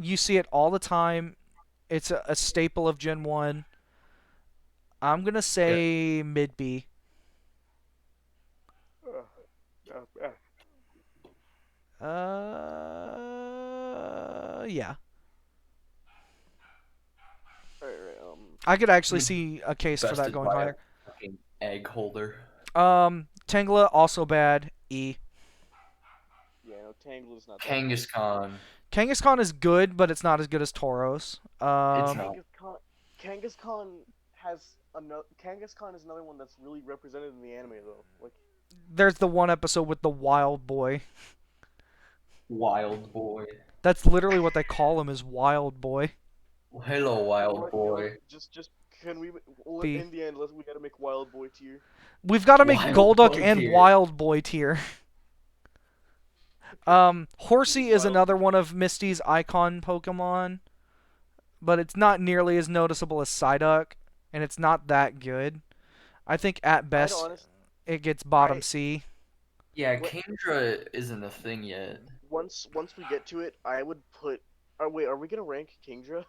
You see it all the time. It's a staple of Gen 1. I'm gonna Yeah. say mid B. Yeah. Alright, I could actually Mid- see a case for that Bested going by higher. a fucking egg holder. Tangela also bad. E. yeah, no, Tangela's not that Kangaskhan. Kangaskhan is good, but it's not as good as Tauros. It's Um, not. Kangaskhan Kangaskhan is another one that's really represented in the anime though. Like there's the one episode with the wild boy. Wild boy. That's literally what they call him is wild boy. Hello, wild what- boy. just can we B. in the end we gotta make Wild Boy tier. We've got to make Wild Golduck boy and tier. wild boy tier. Horsey is another one of Misty's icon Pokemon, but it's not nearly as noticeable as Psyduck, and it's not that good. I think at best it gets bottom C. Yeah, What- Kingdra isn't a thing yet. Once we get to it, I would put. Wait, are we gonna rank Kingdra?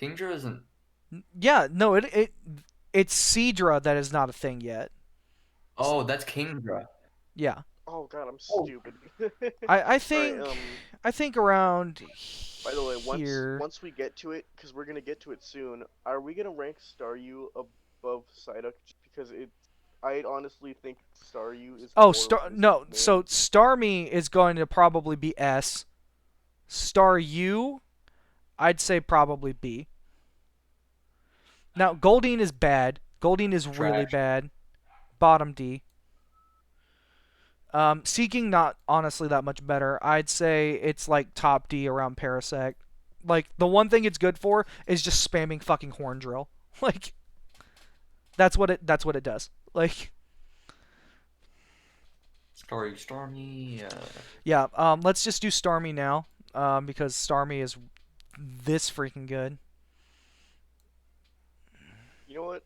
Kingdra isn't. Yeah, no, it's Seadra that is not a thing yet. Oh, that's Kingdra. Yeah, Oh god, I'm Oh. stupid. I think Alright, I think around by the way, here. once we get to it, because we're gonna get to it soon, are we gonna rank Staryu above Psyduck? Just because I honestly think Staryu is. Oh, more of his no. name. So Starmie is going to probably be S. Staryu, I'd say probably B. Now Goldeen is bad. Goldeen is really Trash. bad. Bottom D. Seeking not honestly that much better. I'd say it's like top D around Parasect. Like the one thing it's good for is just spamming fucking Horn Drill. Like that's what it does. Like Stormy. yeah, let's just do Starmie now. Because Starmie is this freaking good. You know what?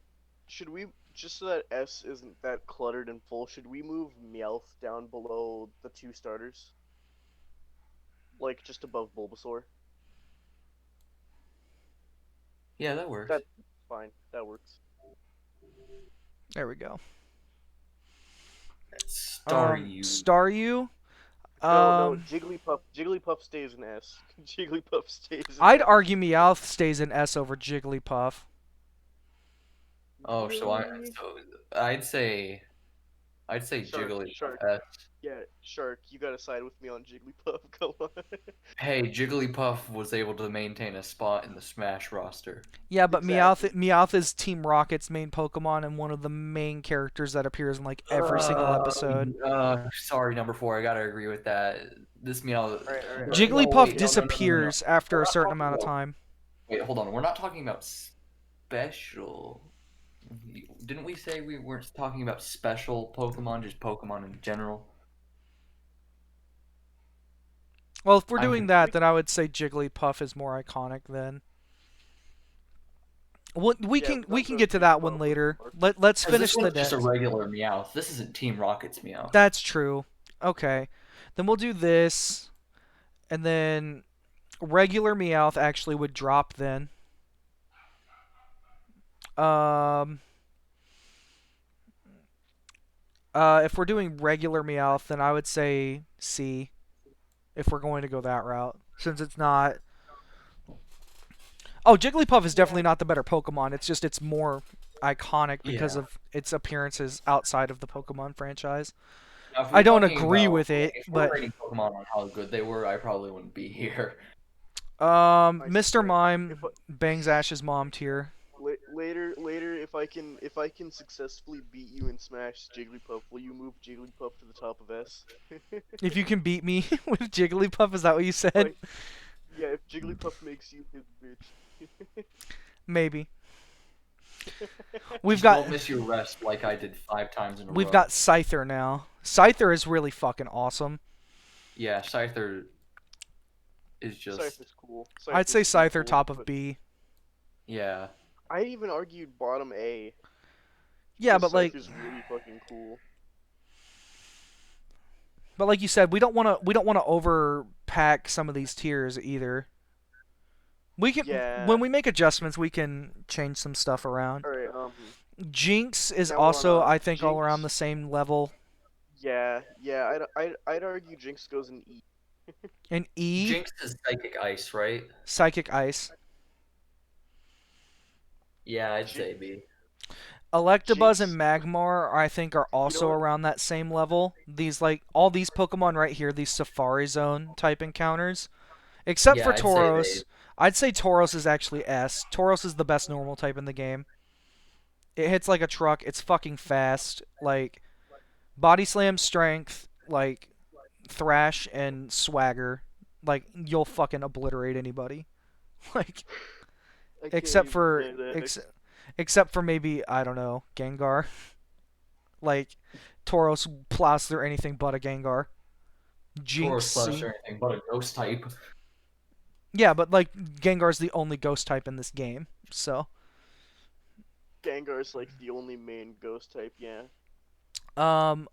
Should we, just so that S isn't that cluttered and full, should we move Meowth down below the 2 starters? Like, just above Bulbasaur? Yeah, that works. That- Fine, that works. There we go. Staryu. Staryu. No, Jigglypuff stays in S. Jigglypuff stays in I'd S. argue Meowth stays in S over Jigglypuff. Oh, so I'd say Shark, Jigglypuff. Shark. Yeah, Shark, you gotta side with me on Jigglypuff, come on. Hey, Jigglypuff was able to maintain a spot in the Smash roster. Yeah, but Exactly. Meowth is Team Rocket's main Pokemon and one of the main characters that appears in like every single episode. Sorry, number 4. I gotta agree with that. This Meow. Alright. Jigglypuff wait, no. disappears after We're a not certain talking amount of about- time. Wait, hold on. We're not talking about special. Didn't we say we weren't talking about special Pokemon, just Pokemon in general? Well, if we're I'm doing that, then I would say Jigglypuff is more iconic then. We Yeah, can let's go get to that one Jigglypuff later. first. Let's 'Cause finish this the one's just a deck. regular Meowth. This isn't Team Rocket's Meowth. That's true. Okay. Then we'll do this. And then regular Meowth actually would drop then. If we're doing regular Meowth, then I would say C. If we're going to go that route. Since it's not... Oh, Jigglypuff is definitely not the better Pokemon. It's just it's more iconic because Yeah. of its appearances outside of the Pokemon franchise. Now, if I we're don't talking agree about- with it, if but- we're rating Pokemon on how good they were, I probably wouldn't be here. Mr. swear, Mime if I- bangs Ash's mom tier. Later, if I can successfully beat you in Smash Jigglypuff, will you move Jigglypuff to the top of S? If you can beat me with Jigglypuff, is that what you said? Like, yeah, if Jigglypuff makes you his bitch. Maybe. We've Just got don't miss your rest like I did 5 times in a row. We've got Scyther now. Scyther is really fucking awesome. Yeah, Scyther is just Scyther's cool. I'd say Scyther's pretty Scyther cool, top of but B. yeah. I even argued bottom A. Yeah, Because but like Scyther's really fucking cool. you said, we don't want to overpack some of these tiers either. We can Yeah. when we make adjustments, we can change some stuff around. Alright, Jinx is now also, on I think, all around the Jinx. same level. Yeah, I'd argue Jinx goes in E. And E, Jinx is Psychic Ice, right? Psychic Ice. Yeah, I'd say B. Electabuzz Jinx, and Magmar, I think, are also what? around that same level. These, like, all these Pokemon right here, these Safari Zone type encounters. Except Yeah, for I'd say Tauros. I'd say Tauros is actually S. Tauros is the best normal type in the game. It hits like a truck. It's fucking fast. Like, Body Slam, Strength, like, Thrash, and Swagger. Like, you'll fucking obliterate anybody. Like, I can't except even for say that. except for maybe, I don't know, Gengar. Like, Tauros plows through anything but a Gengar. Jinx. Tauros plus or anything but a ghost type. Yeah, but like Gengar's the only ghost type in this game, so. Gengar's like the only main ghost type, yeah.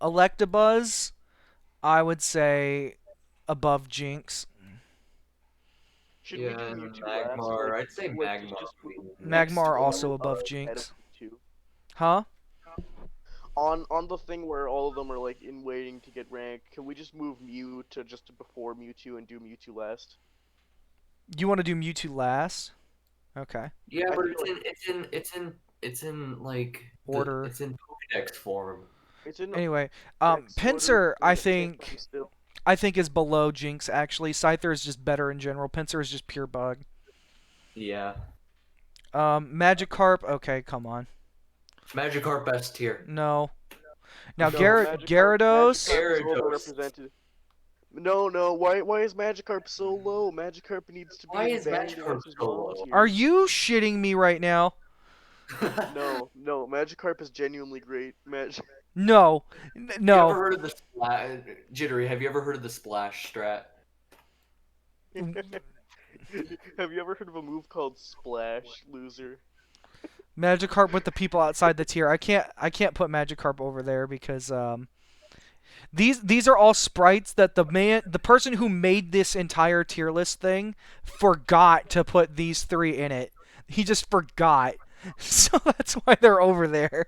Electabuzz, I would say above Jinx. Should Yeah, we do and Mewtwo Magmar. last? I'd say Like, Magmar. just would be next Magmar level, also above ahead Jinx. of Mewtwo. Huh? On the thing where all of them are like in waiting to get ranked, can we just move Mew to just before Mewtwo and do Mewtwo last? You want to do Mewtwo last? Okay. Yeah, I but feel it's in like Order. it's in Pokédex form. It's in Anyway, Dex Pinsir, order, I but can't think, find still. is below Jinx actually. Scyther is just better in general. Pinsir is just pure bug. Yeah. Magikarp, okay, come on. Magikarp best tier. No. Now No, Gyarados. Magikarp is Gyarados. overrepresented. No. Why is Magikarp so low? Magikarp needs to be Why in is Bang Magikarp versus so Mom low? tier. Are you shitting me right now? No, Magikarp is genuinely great. No. You ever No. heard of the splash? Jittery, have you ever heard of the splash strat? Have you ever heard of a move called Splash, loser? Magikarp with the people outside the tier. I can't put Magikarp over there because these are all sprites that the person who made this entire tier list thing forgot to put these three in it. He just forgot. So that's why they're over there.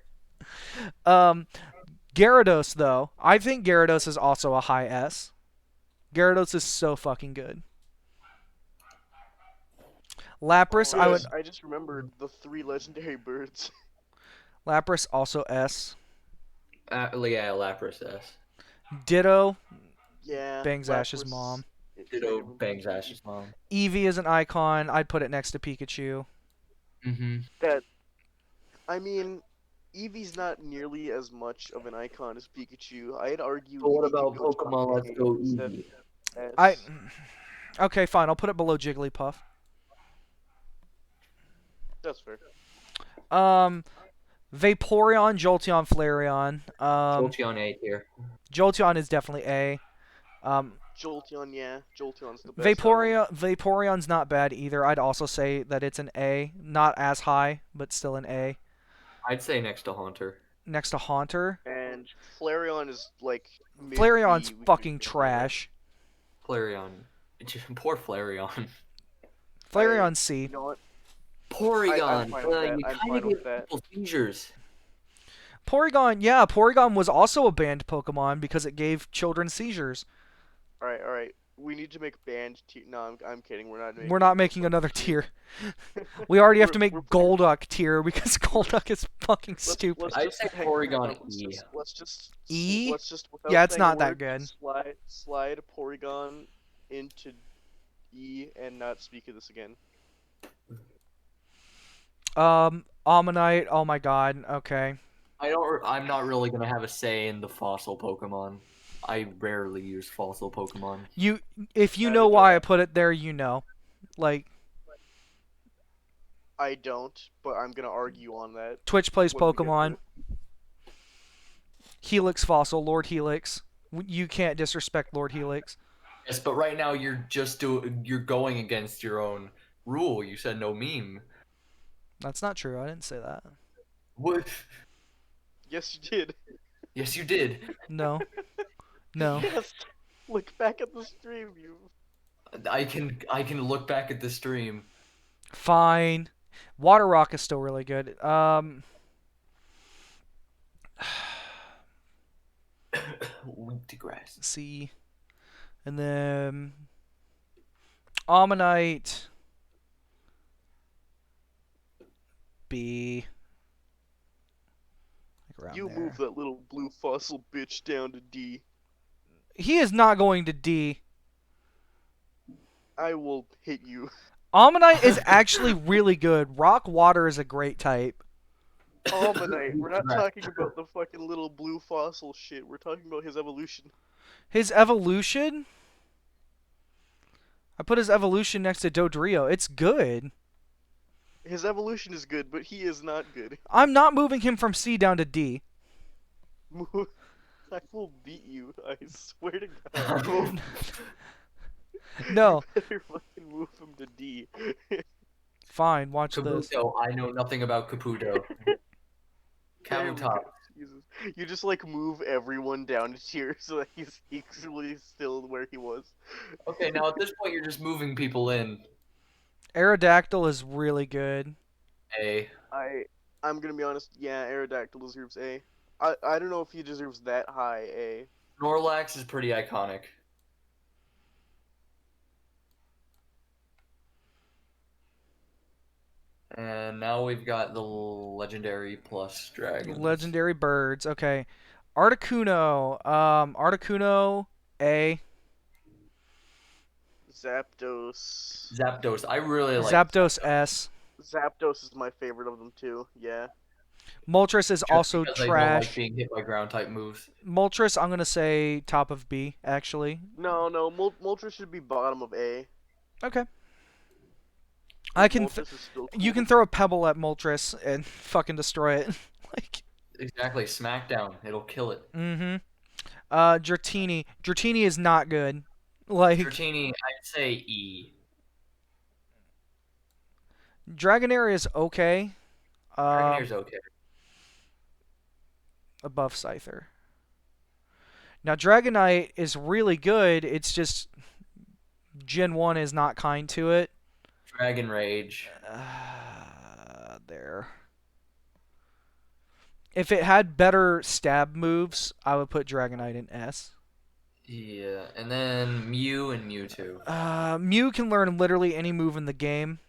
Gyarados though. I think Gyarados is also a high S. Gyarados is so fucking good. Lapras, I just remembered the 3 legendary birds. Lapras also S. Yeah, Lapras S. Ditto, Yeah. bangs Ash's Lapras- mom. Ditto bangs Ash's mom. Eevee is an icon. I'd put it next to Pikachu. Mm-hmm. I mean, Eevee's not nearly as much of an icon as Pikachu. I'd argue. But what Eevee about could go Pokemon top Let's eight Go instead Eevee? of I S. Okay, fine. I'll put it below Jigglypuff. That's fair. Vaporeon, Jolteon, Flareon. Jolteon A tier. Jolteon is definitely A. Jolteon, yeah. Jolteon's the best. Vaporeon's not bad either. I'd also say that it's an A. Not as high, but still an A. I'd say next to Haunter. Next to Haunter. And Flareon is like. Flareon's mid-B, we fucking could say. trash. Flareon. Poor Flareon. Flareon C. You know what? Porygon. I'm fine with that. You I'm kinda fine with give that. people seizures. Porygon, yeah, Porygon was also a banned Pokemon because it gave children seizures. Alright. We need to make banned tier. No, I'm kidding. We're not making another tier. We already have to make we're- Golduck tier because Golduck is fucking stupid. Let's I'd just say hang Porygon on, E. Let's just E? Let's just without Yeah, it's saying a not that word, good. Slide Porygon into E and not speak of this again. Ammonite, oh my god, okay. I'm not really gonna have a say in the fossil Pokemon. I rarely use fossil Pokemon. If you know why I put it there, you know. Like, I don't, but I'm gonna argue on that. Twitch plays when we get to Pokemon. it. Helix Fossil, Lord Helix. You can't disrespect Lord Helix. Yes, but right now you're going against your own rule. You said no meme. That's not true. I didn't say that. What? Yes, you did. Yes, you did. No. No. Yes. Look back at the stream, you. I can look back at the stream. Fine. Water Rock is still really good. Wheatgrass. C. And then Ammonite. B. Like around You there. move that little blue fossil bitch down to D. He is not going to D. I will hit you. Ammonite is actually really good. Rock Water is a great type. Almanite. We're not talking about the fucking little blue fossil shit. We're talking about his evolution. His evolution? I put his evolution next to Dodrio. It's good. His evolution is good, but he is not good. I'm not moving him from C down to D. I will beat you. I swear to God. No. You better fucking move him to D. Fine, watch this. Caputo. I know nothing about Caputo. There Camu we top. go. Jesus. You just like move everyone down a tier so that he's equally still where he was. Okay, now at this point you're just moving people in. Aerodactyl is really good. A. I'm gonna be honest, yeah, Aerodactyl deserves A. I don't know if he deserves that high A. Snorlax is pretty iconic. And now we've got the legendary plus dragons. Legendary birds. Okay. Articuno. Articuno A. Zapdos. Zapdos. I really like Zapdos S. Zapdos is my favorite of them too, yeah. Moltres is just also because I don't like trash. being hit by ground type moves. Moltres, I'm gonna say top of B, actually. No, Moltres should be bottom of A. Okay. I can. Moltres is still cool. You can throw a pebble at Moltres and fucking destroy it. Like. Exactly. Smackdown. It'll kill it. Mm-hmm. Dratini. Dratini is not good. Like. Dratini, I'd say E. Dragonair is okay. Dragonair's okay. Above Scyther. Now Dragonite is really good. It's just Gen 1 is not kind to it. Dragon Rage. There. If it had better stab moves, I would put Dragonite in S. Yeah, and then Mew and Mewtwo. Mew can learn literally any move in the game,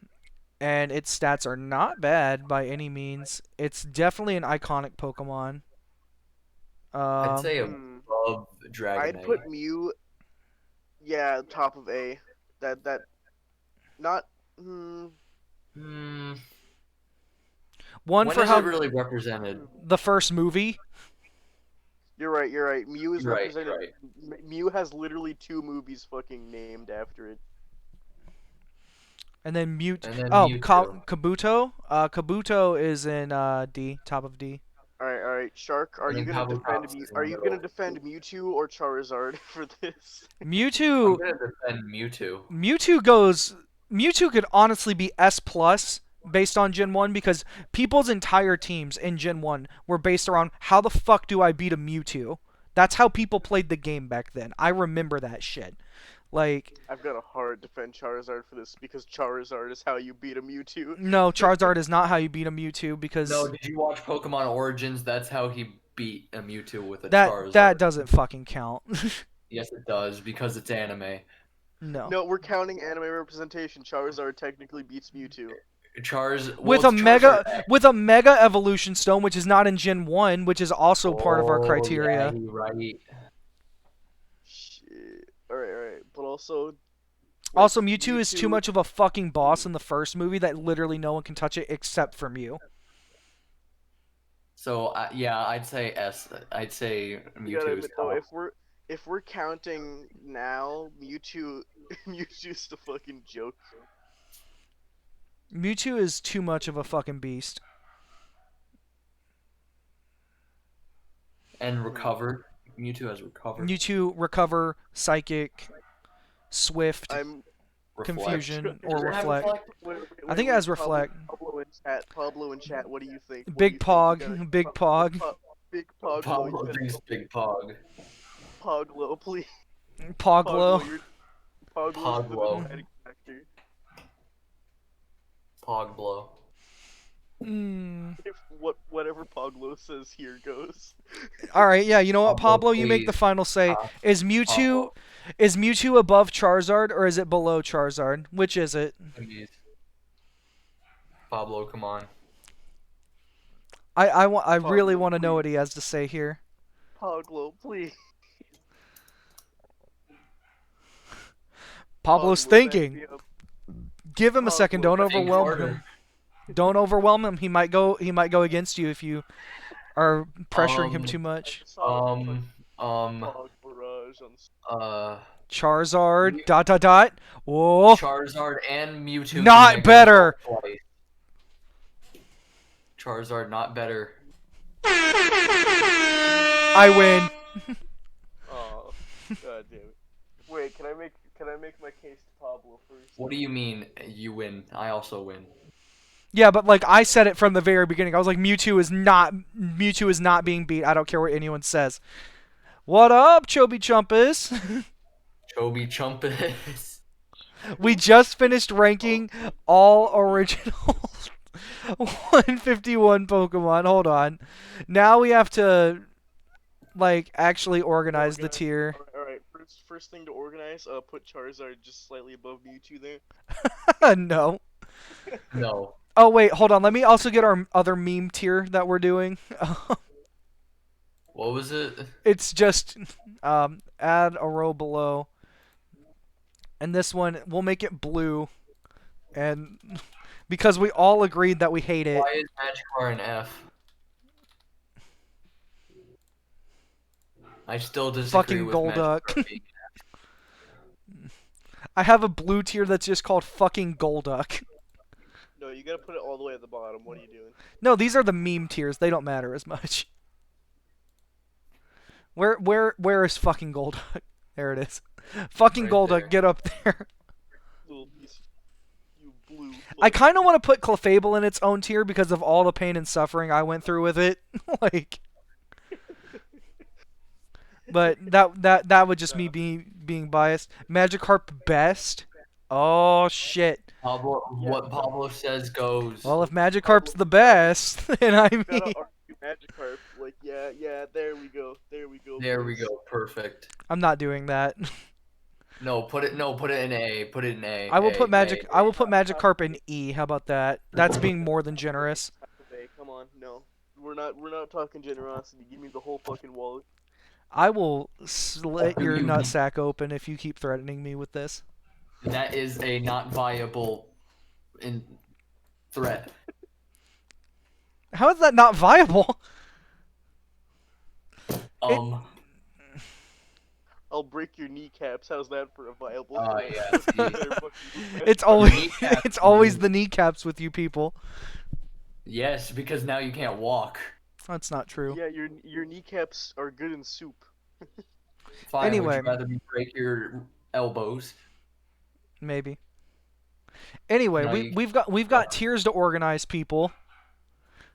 and its stats are not bad by any means. It's definitely an iconic Pokemon. I'd say above Dragonite. I'd put Mew, yeah, top of A. Not. One When for is how it really represented? the first movie. You're right. Mew is You're right, represented. you're right. Mew has literally 2 movies fucking named after it. And then Mute. And then Oh, Mewtwo. Kabuto. Kabuto is in D, top of D. All right. Shark, are And you then gonna defend Kabutops is in Are the you middle. gonna defend Mewtwo or Charizard for this? Mewtwo. I'm gonna defend Mewtwo. Mewtwo could honestly be S plus based on Gen 1 because people's entire teams in Gen 1 were based around how the fuck do I beat a Mewtwo? That's how people played the game back then. I remember that shit. Like, I've got a hard defend Charizard for this because Charizard is how you beat a Mewtwo. no, Charizard is not how you beat a Mewtwo because No, did you watch Pokemon Origins? That's how he beat a Mewtwo with a that Charizard. doesn't fucking count. Yes, it does, because it's anime. No. No, we're counting anime representation. Charizard technically beats Mewtwo. With a mega evolution stone, which is not in Gen 1, which is also part of our criteria. Yeah, you're right. Shit. Alright. But also. Also, Mewtwo is too much of a fucking boss in the first movie that literally no one can touch it except for Mew. So yeah, I'd say S. I'd say You gotta Mewtwo is admit though, top. if we're counting now, Mewtwo's the fucking joke. Mewtwo is too much of a fucking beast. And recover. Mewtwo has recovered. Mewtwo, Recover, Psychic. Swift, I'm. Reflect. Confusion, Does or it have Reflect. reflect? I think it has Reflect. Pablo in chat. What do you think? What do Big you think? You gotta- Pog, Big Pog, Big Poglo. Pablo You thinks gotta Big Pog. Poglo, please. Poglo. You're Poglo's the Poglo. dramatic factor. Pogblo. If whatever Poglo says here goes. All right, yeah. You know what, Pablo, Pablo? You make the please. final say. Is Mewtwo above Charizard or is it below Charizard? Which is it? Please. Pablo, come on. I really Pablo, want to know please. what he has to say here. Poglo, please. Pablo's Poglo, back thinking. me up. Give him a second. Don't Poglo, Think overwhelm harder. him. Don't overwhelm him. He might go against you if you are pressuring him too I much. just saw a Um, Pog barrage on. Charizard. Dot dot dot. Whoa. Charizard and Mewtwo. can Not make better. it twice. Charizard, not better. I win. Oh, god damn it. Wait, can I make my case to Pablo first? What do you mean you win? I also win. Yeah, but like I said it from the very beginning. I was like Mewtwo is not being beat. I don't care what anyone says. What up, Choby Chumpus? Choby Chumpus. We just finished ranking all original 151 Pokemon. Hold on. Now we have to like actually organize the tier. Alright. First thing to organize, put Charizard just slightly above Mewtwo there. No. No. Oh wait, hold on. Let me also get our other meme tier that we're doing. What was it? It's just add a row below. And this one we'll make it blue. And because we all agreed that we hate it. Why is Magikarp an F? I still disagree Fucking with Golduck. Magikarp being I have a blue tier that's just called fucking Golduck. No, you gotta put it all the way at the bottom. What are you doing? No, these are the meme tiers. They don't matter as much. Where is fucking Golduck? There it is. Fucking Right Golduck, there. get up there. Little piece. You blue. I kind of want to put Clefable in its own tier because of all the pain and suffering I went through with it. Like, but that would just me being biased. Magikarp best. Oh shit. Pablo, what Pablo says goes. Well, if Magikarp's the best, then I You gotta mean, argue Magikarp. Like, yeah, there we go. There we go. Perfect. I'm not doing that. No, put it in A. Put it in A. I will A, put A. I will put Magikarp in E. How about that? That's being more than generous. Hey, come on, no. We're not talking generosity. Give me the whole fucking wallet. I will slit your nutsack open if you keep threatening me with this. That is a not viable threat. How is that not viable? Um. I'll break your kneecaps. How's that for a viable? Yeah. It's always Kneecaps. it's always the kneecaps with you people. Yes, because now you can't walk. That's not true. Yeah, your kneecaps are good in soup. Fine. Anyway. Would you rather me break your elbows? Maybe. Anyway, No, we've got tiers to organize, people.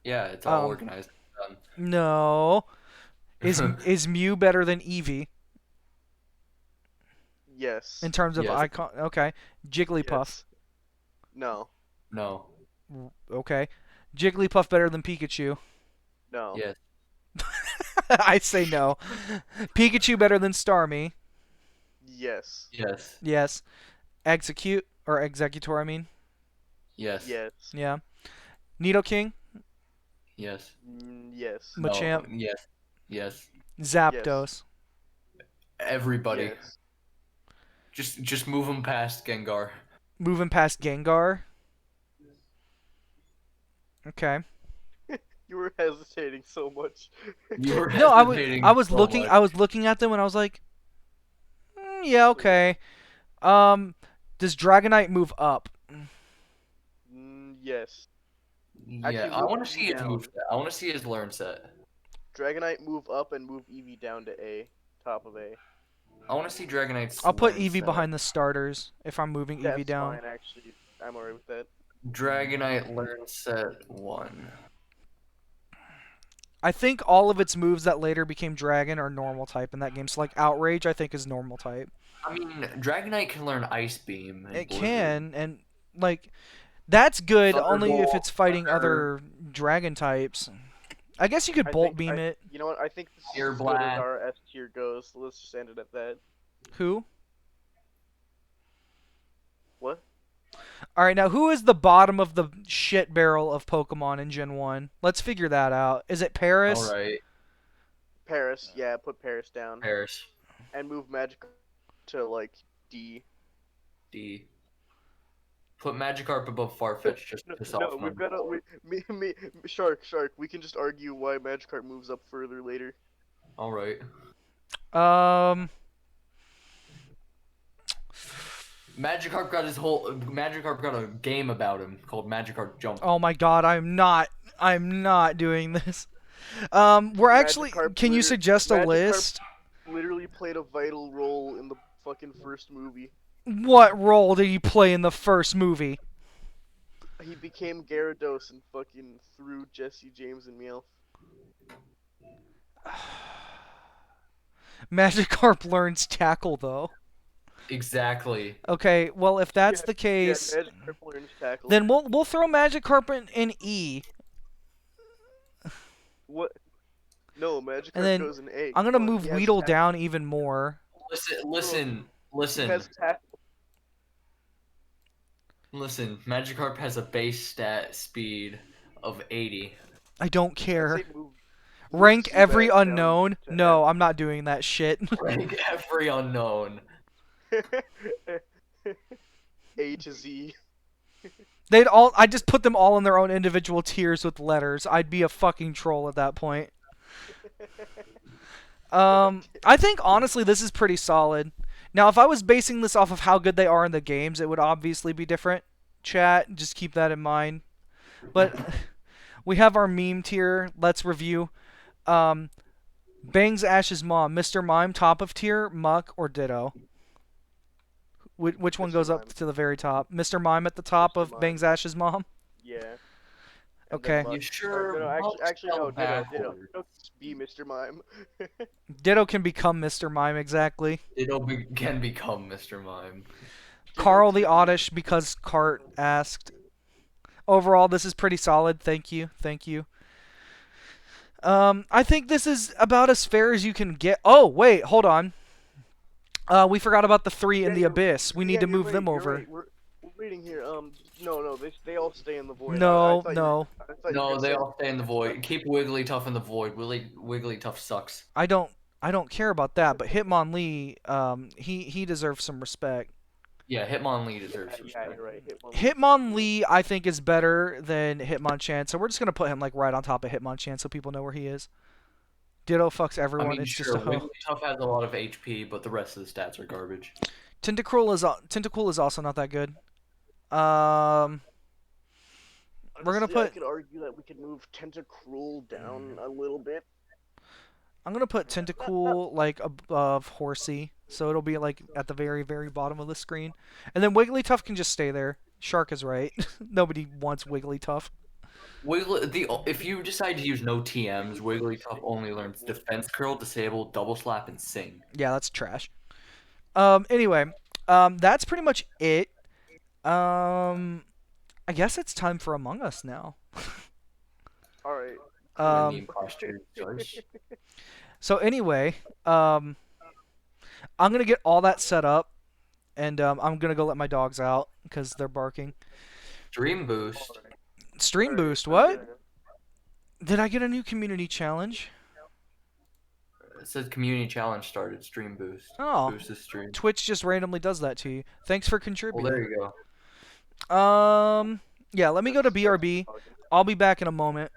Yeah, it's all organized. Done. No. Is Mew better than Eevee Yes. in terms of Yes. icon? Okay. Jigglypuff. Yes. No. No. Okay. Jigglypuff better than Pikachu. No. Yes. I say no. Pikachu better than Starmie. Yes. Yes. Yes. Executor, I mean. Yes. Yes. Yeah. Nidoking. Yes. Yes. No. Machamp. Yes. Yes. Zapdos. Everybody. Yes. Just move them past Gengar. Moving past Gengar. Okay. You were hesitating so much. You were No, hesitating I was so looking much. I was looking at them and I was like, yeah, okay. Does Dragonite move up? Yes. Yeah, Actually, I want move to see Eevee his down. move set. I want to see his learn set. Dragonite move up and move Eevee down to A, top of A. I want to see Dragonite's. I'll put learn Eevee set. behind the starters if I'm moving That's Eevee down. fine, actually. I'm alright with that. Dragonite learn set 1. I think all of its moves that later became Dragon are normal type in that game. So like Outrage, I think is normal type. I mean, Dragonite can learn Ice Beam. And It Blizzard. can, and like that's good only if Thunderbolt, it's fighting Thunder. other Dragon types. I guess you could Bolt Beam it. You know what? I think this is Air as good Blast. as our S tier goes. So let's just end it at that. Who? What? All right, now who is the bottom of the shit barrel of Pokemon in Gen 1? Let's figure that out. Is it Paris? All right, Paris. Yeah, put Paris down. Paris. And move Magic to like D. D. Put Magikarp above Farfetch just to piss off No, my we've got to. Shark. We can just argue why Magikarp moves up further later. All right. Magikarp got a game about him called Magikarp Jump. Oh my God, I'm not doing this. We're actually. Magikarp Can you suggest a Magikarp list? Literally played a vital role in the fucking first movie. What role did he play in the first movie? He became Gyarados and fucking threw Jesse, James, and Meowth. Magikarp learns Tackle though. Exactly. Okay, well if that's the case, Yeah, Magikarp learns Tackle. then we'll throw Magikarp in E. What? No, Magikarp And then goes in A. I'm gonna Come on, move he has Weedle Tackle. down even more. Listen. He has Tackle. Listen. Magikarp has a base stat speed of 80. I don't I'd care. say move Rank Zubat every down unknown. to No, I'm not doing that shit. Rank every unknown. A to Z. I just put them all in their own individual tiers with letters. I'd be a fucking troll at that point. I think honestly this is pretty solid. Now if I was basing this off of how good they are in the games, it would obviously be different. Chat, just keep that in mind. But we have our meme tier. Let's review. Bangs Ash's mom, Mr. Mime, top of tier, Muck, or Ditto? Which one Mr. goes up Mime. to the very top? Mr. Mime at the top Mr. of Mime. Bangs Ash's mom? Yeah. And Okay. then Muck. You sure? No, actually, no. Ditto. Backwards. Ditto. Be Mr. Mime. Ditto can become Mr. Mime, exactly. Can become Mr. Mime. Carl the Oddish, because Cart asked. Overall, this is pretty solid. Thank you. I think this is about as fair as you can get. Oh, wait, hold on. We forgot about the 3 in the Abyss. We need to move them over. Right. We're reading here. No, they all stay in the void. No, I thought no. I thought you No, were they saying- all stay in the void. Keep Wigglytuff in the void. Wigglytuff sucks. I don't care about that, but Hitmonlee, he deserves some respect. Yeah, Hitmonlee deserves Yeah, respect. you're right. Hit one. Hitmonlee, I think, is better than Hitmonchan, so we're just gonna put him like right on top of Hitmonchan so people know where he is. Ditto fucks everyone. I mean, it's sure, just a hoe. Wigglytuff has a lot of HP, but the rest of the stats are garbage. Tentacool is also not that good. We're gonna Honestly, I put could argue that we could move Tentacruel down a little bit. I'm gonna put Tentacool like above Horsey, so it'll be like at the very, very bottom of the screen. And then Wigglytuff can just stay there. Shark is right. Nobody wants Wigglytuff. If you decide to use no TMs, Wigglytuff only learns Defense Curl, Disable, Double Slap, and Sing. Yeah, that's trash. Anyway, that's pretty much it. I guess it's time for Among Us now. All right. Meme posture choice. So anyway, I'm gonna get all that set up, and I'm gonna go let my dogs out because they're barking. Dream Boost. Stream boost, what? Did I get a new community challenge? It says Community Challenge started. Stream Boost. Oh, Boost is stream. Twitch just randomly does that to you. Thanks for Well, contributing. there you go. Yeah, let me go to BRB. I'll be back in a moment.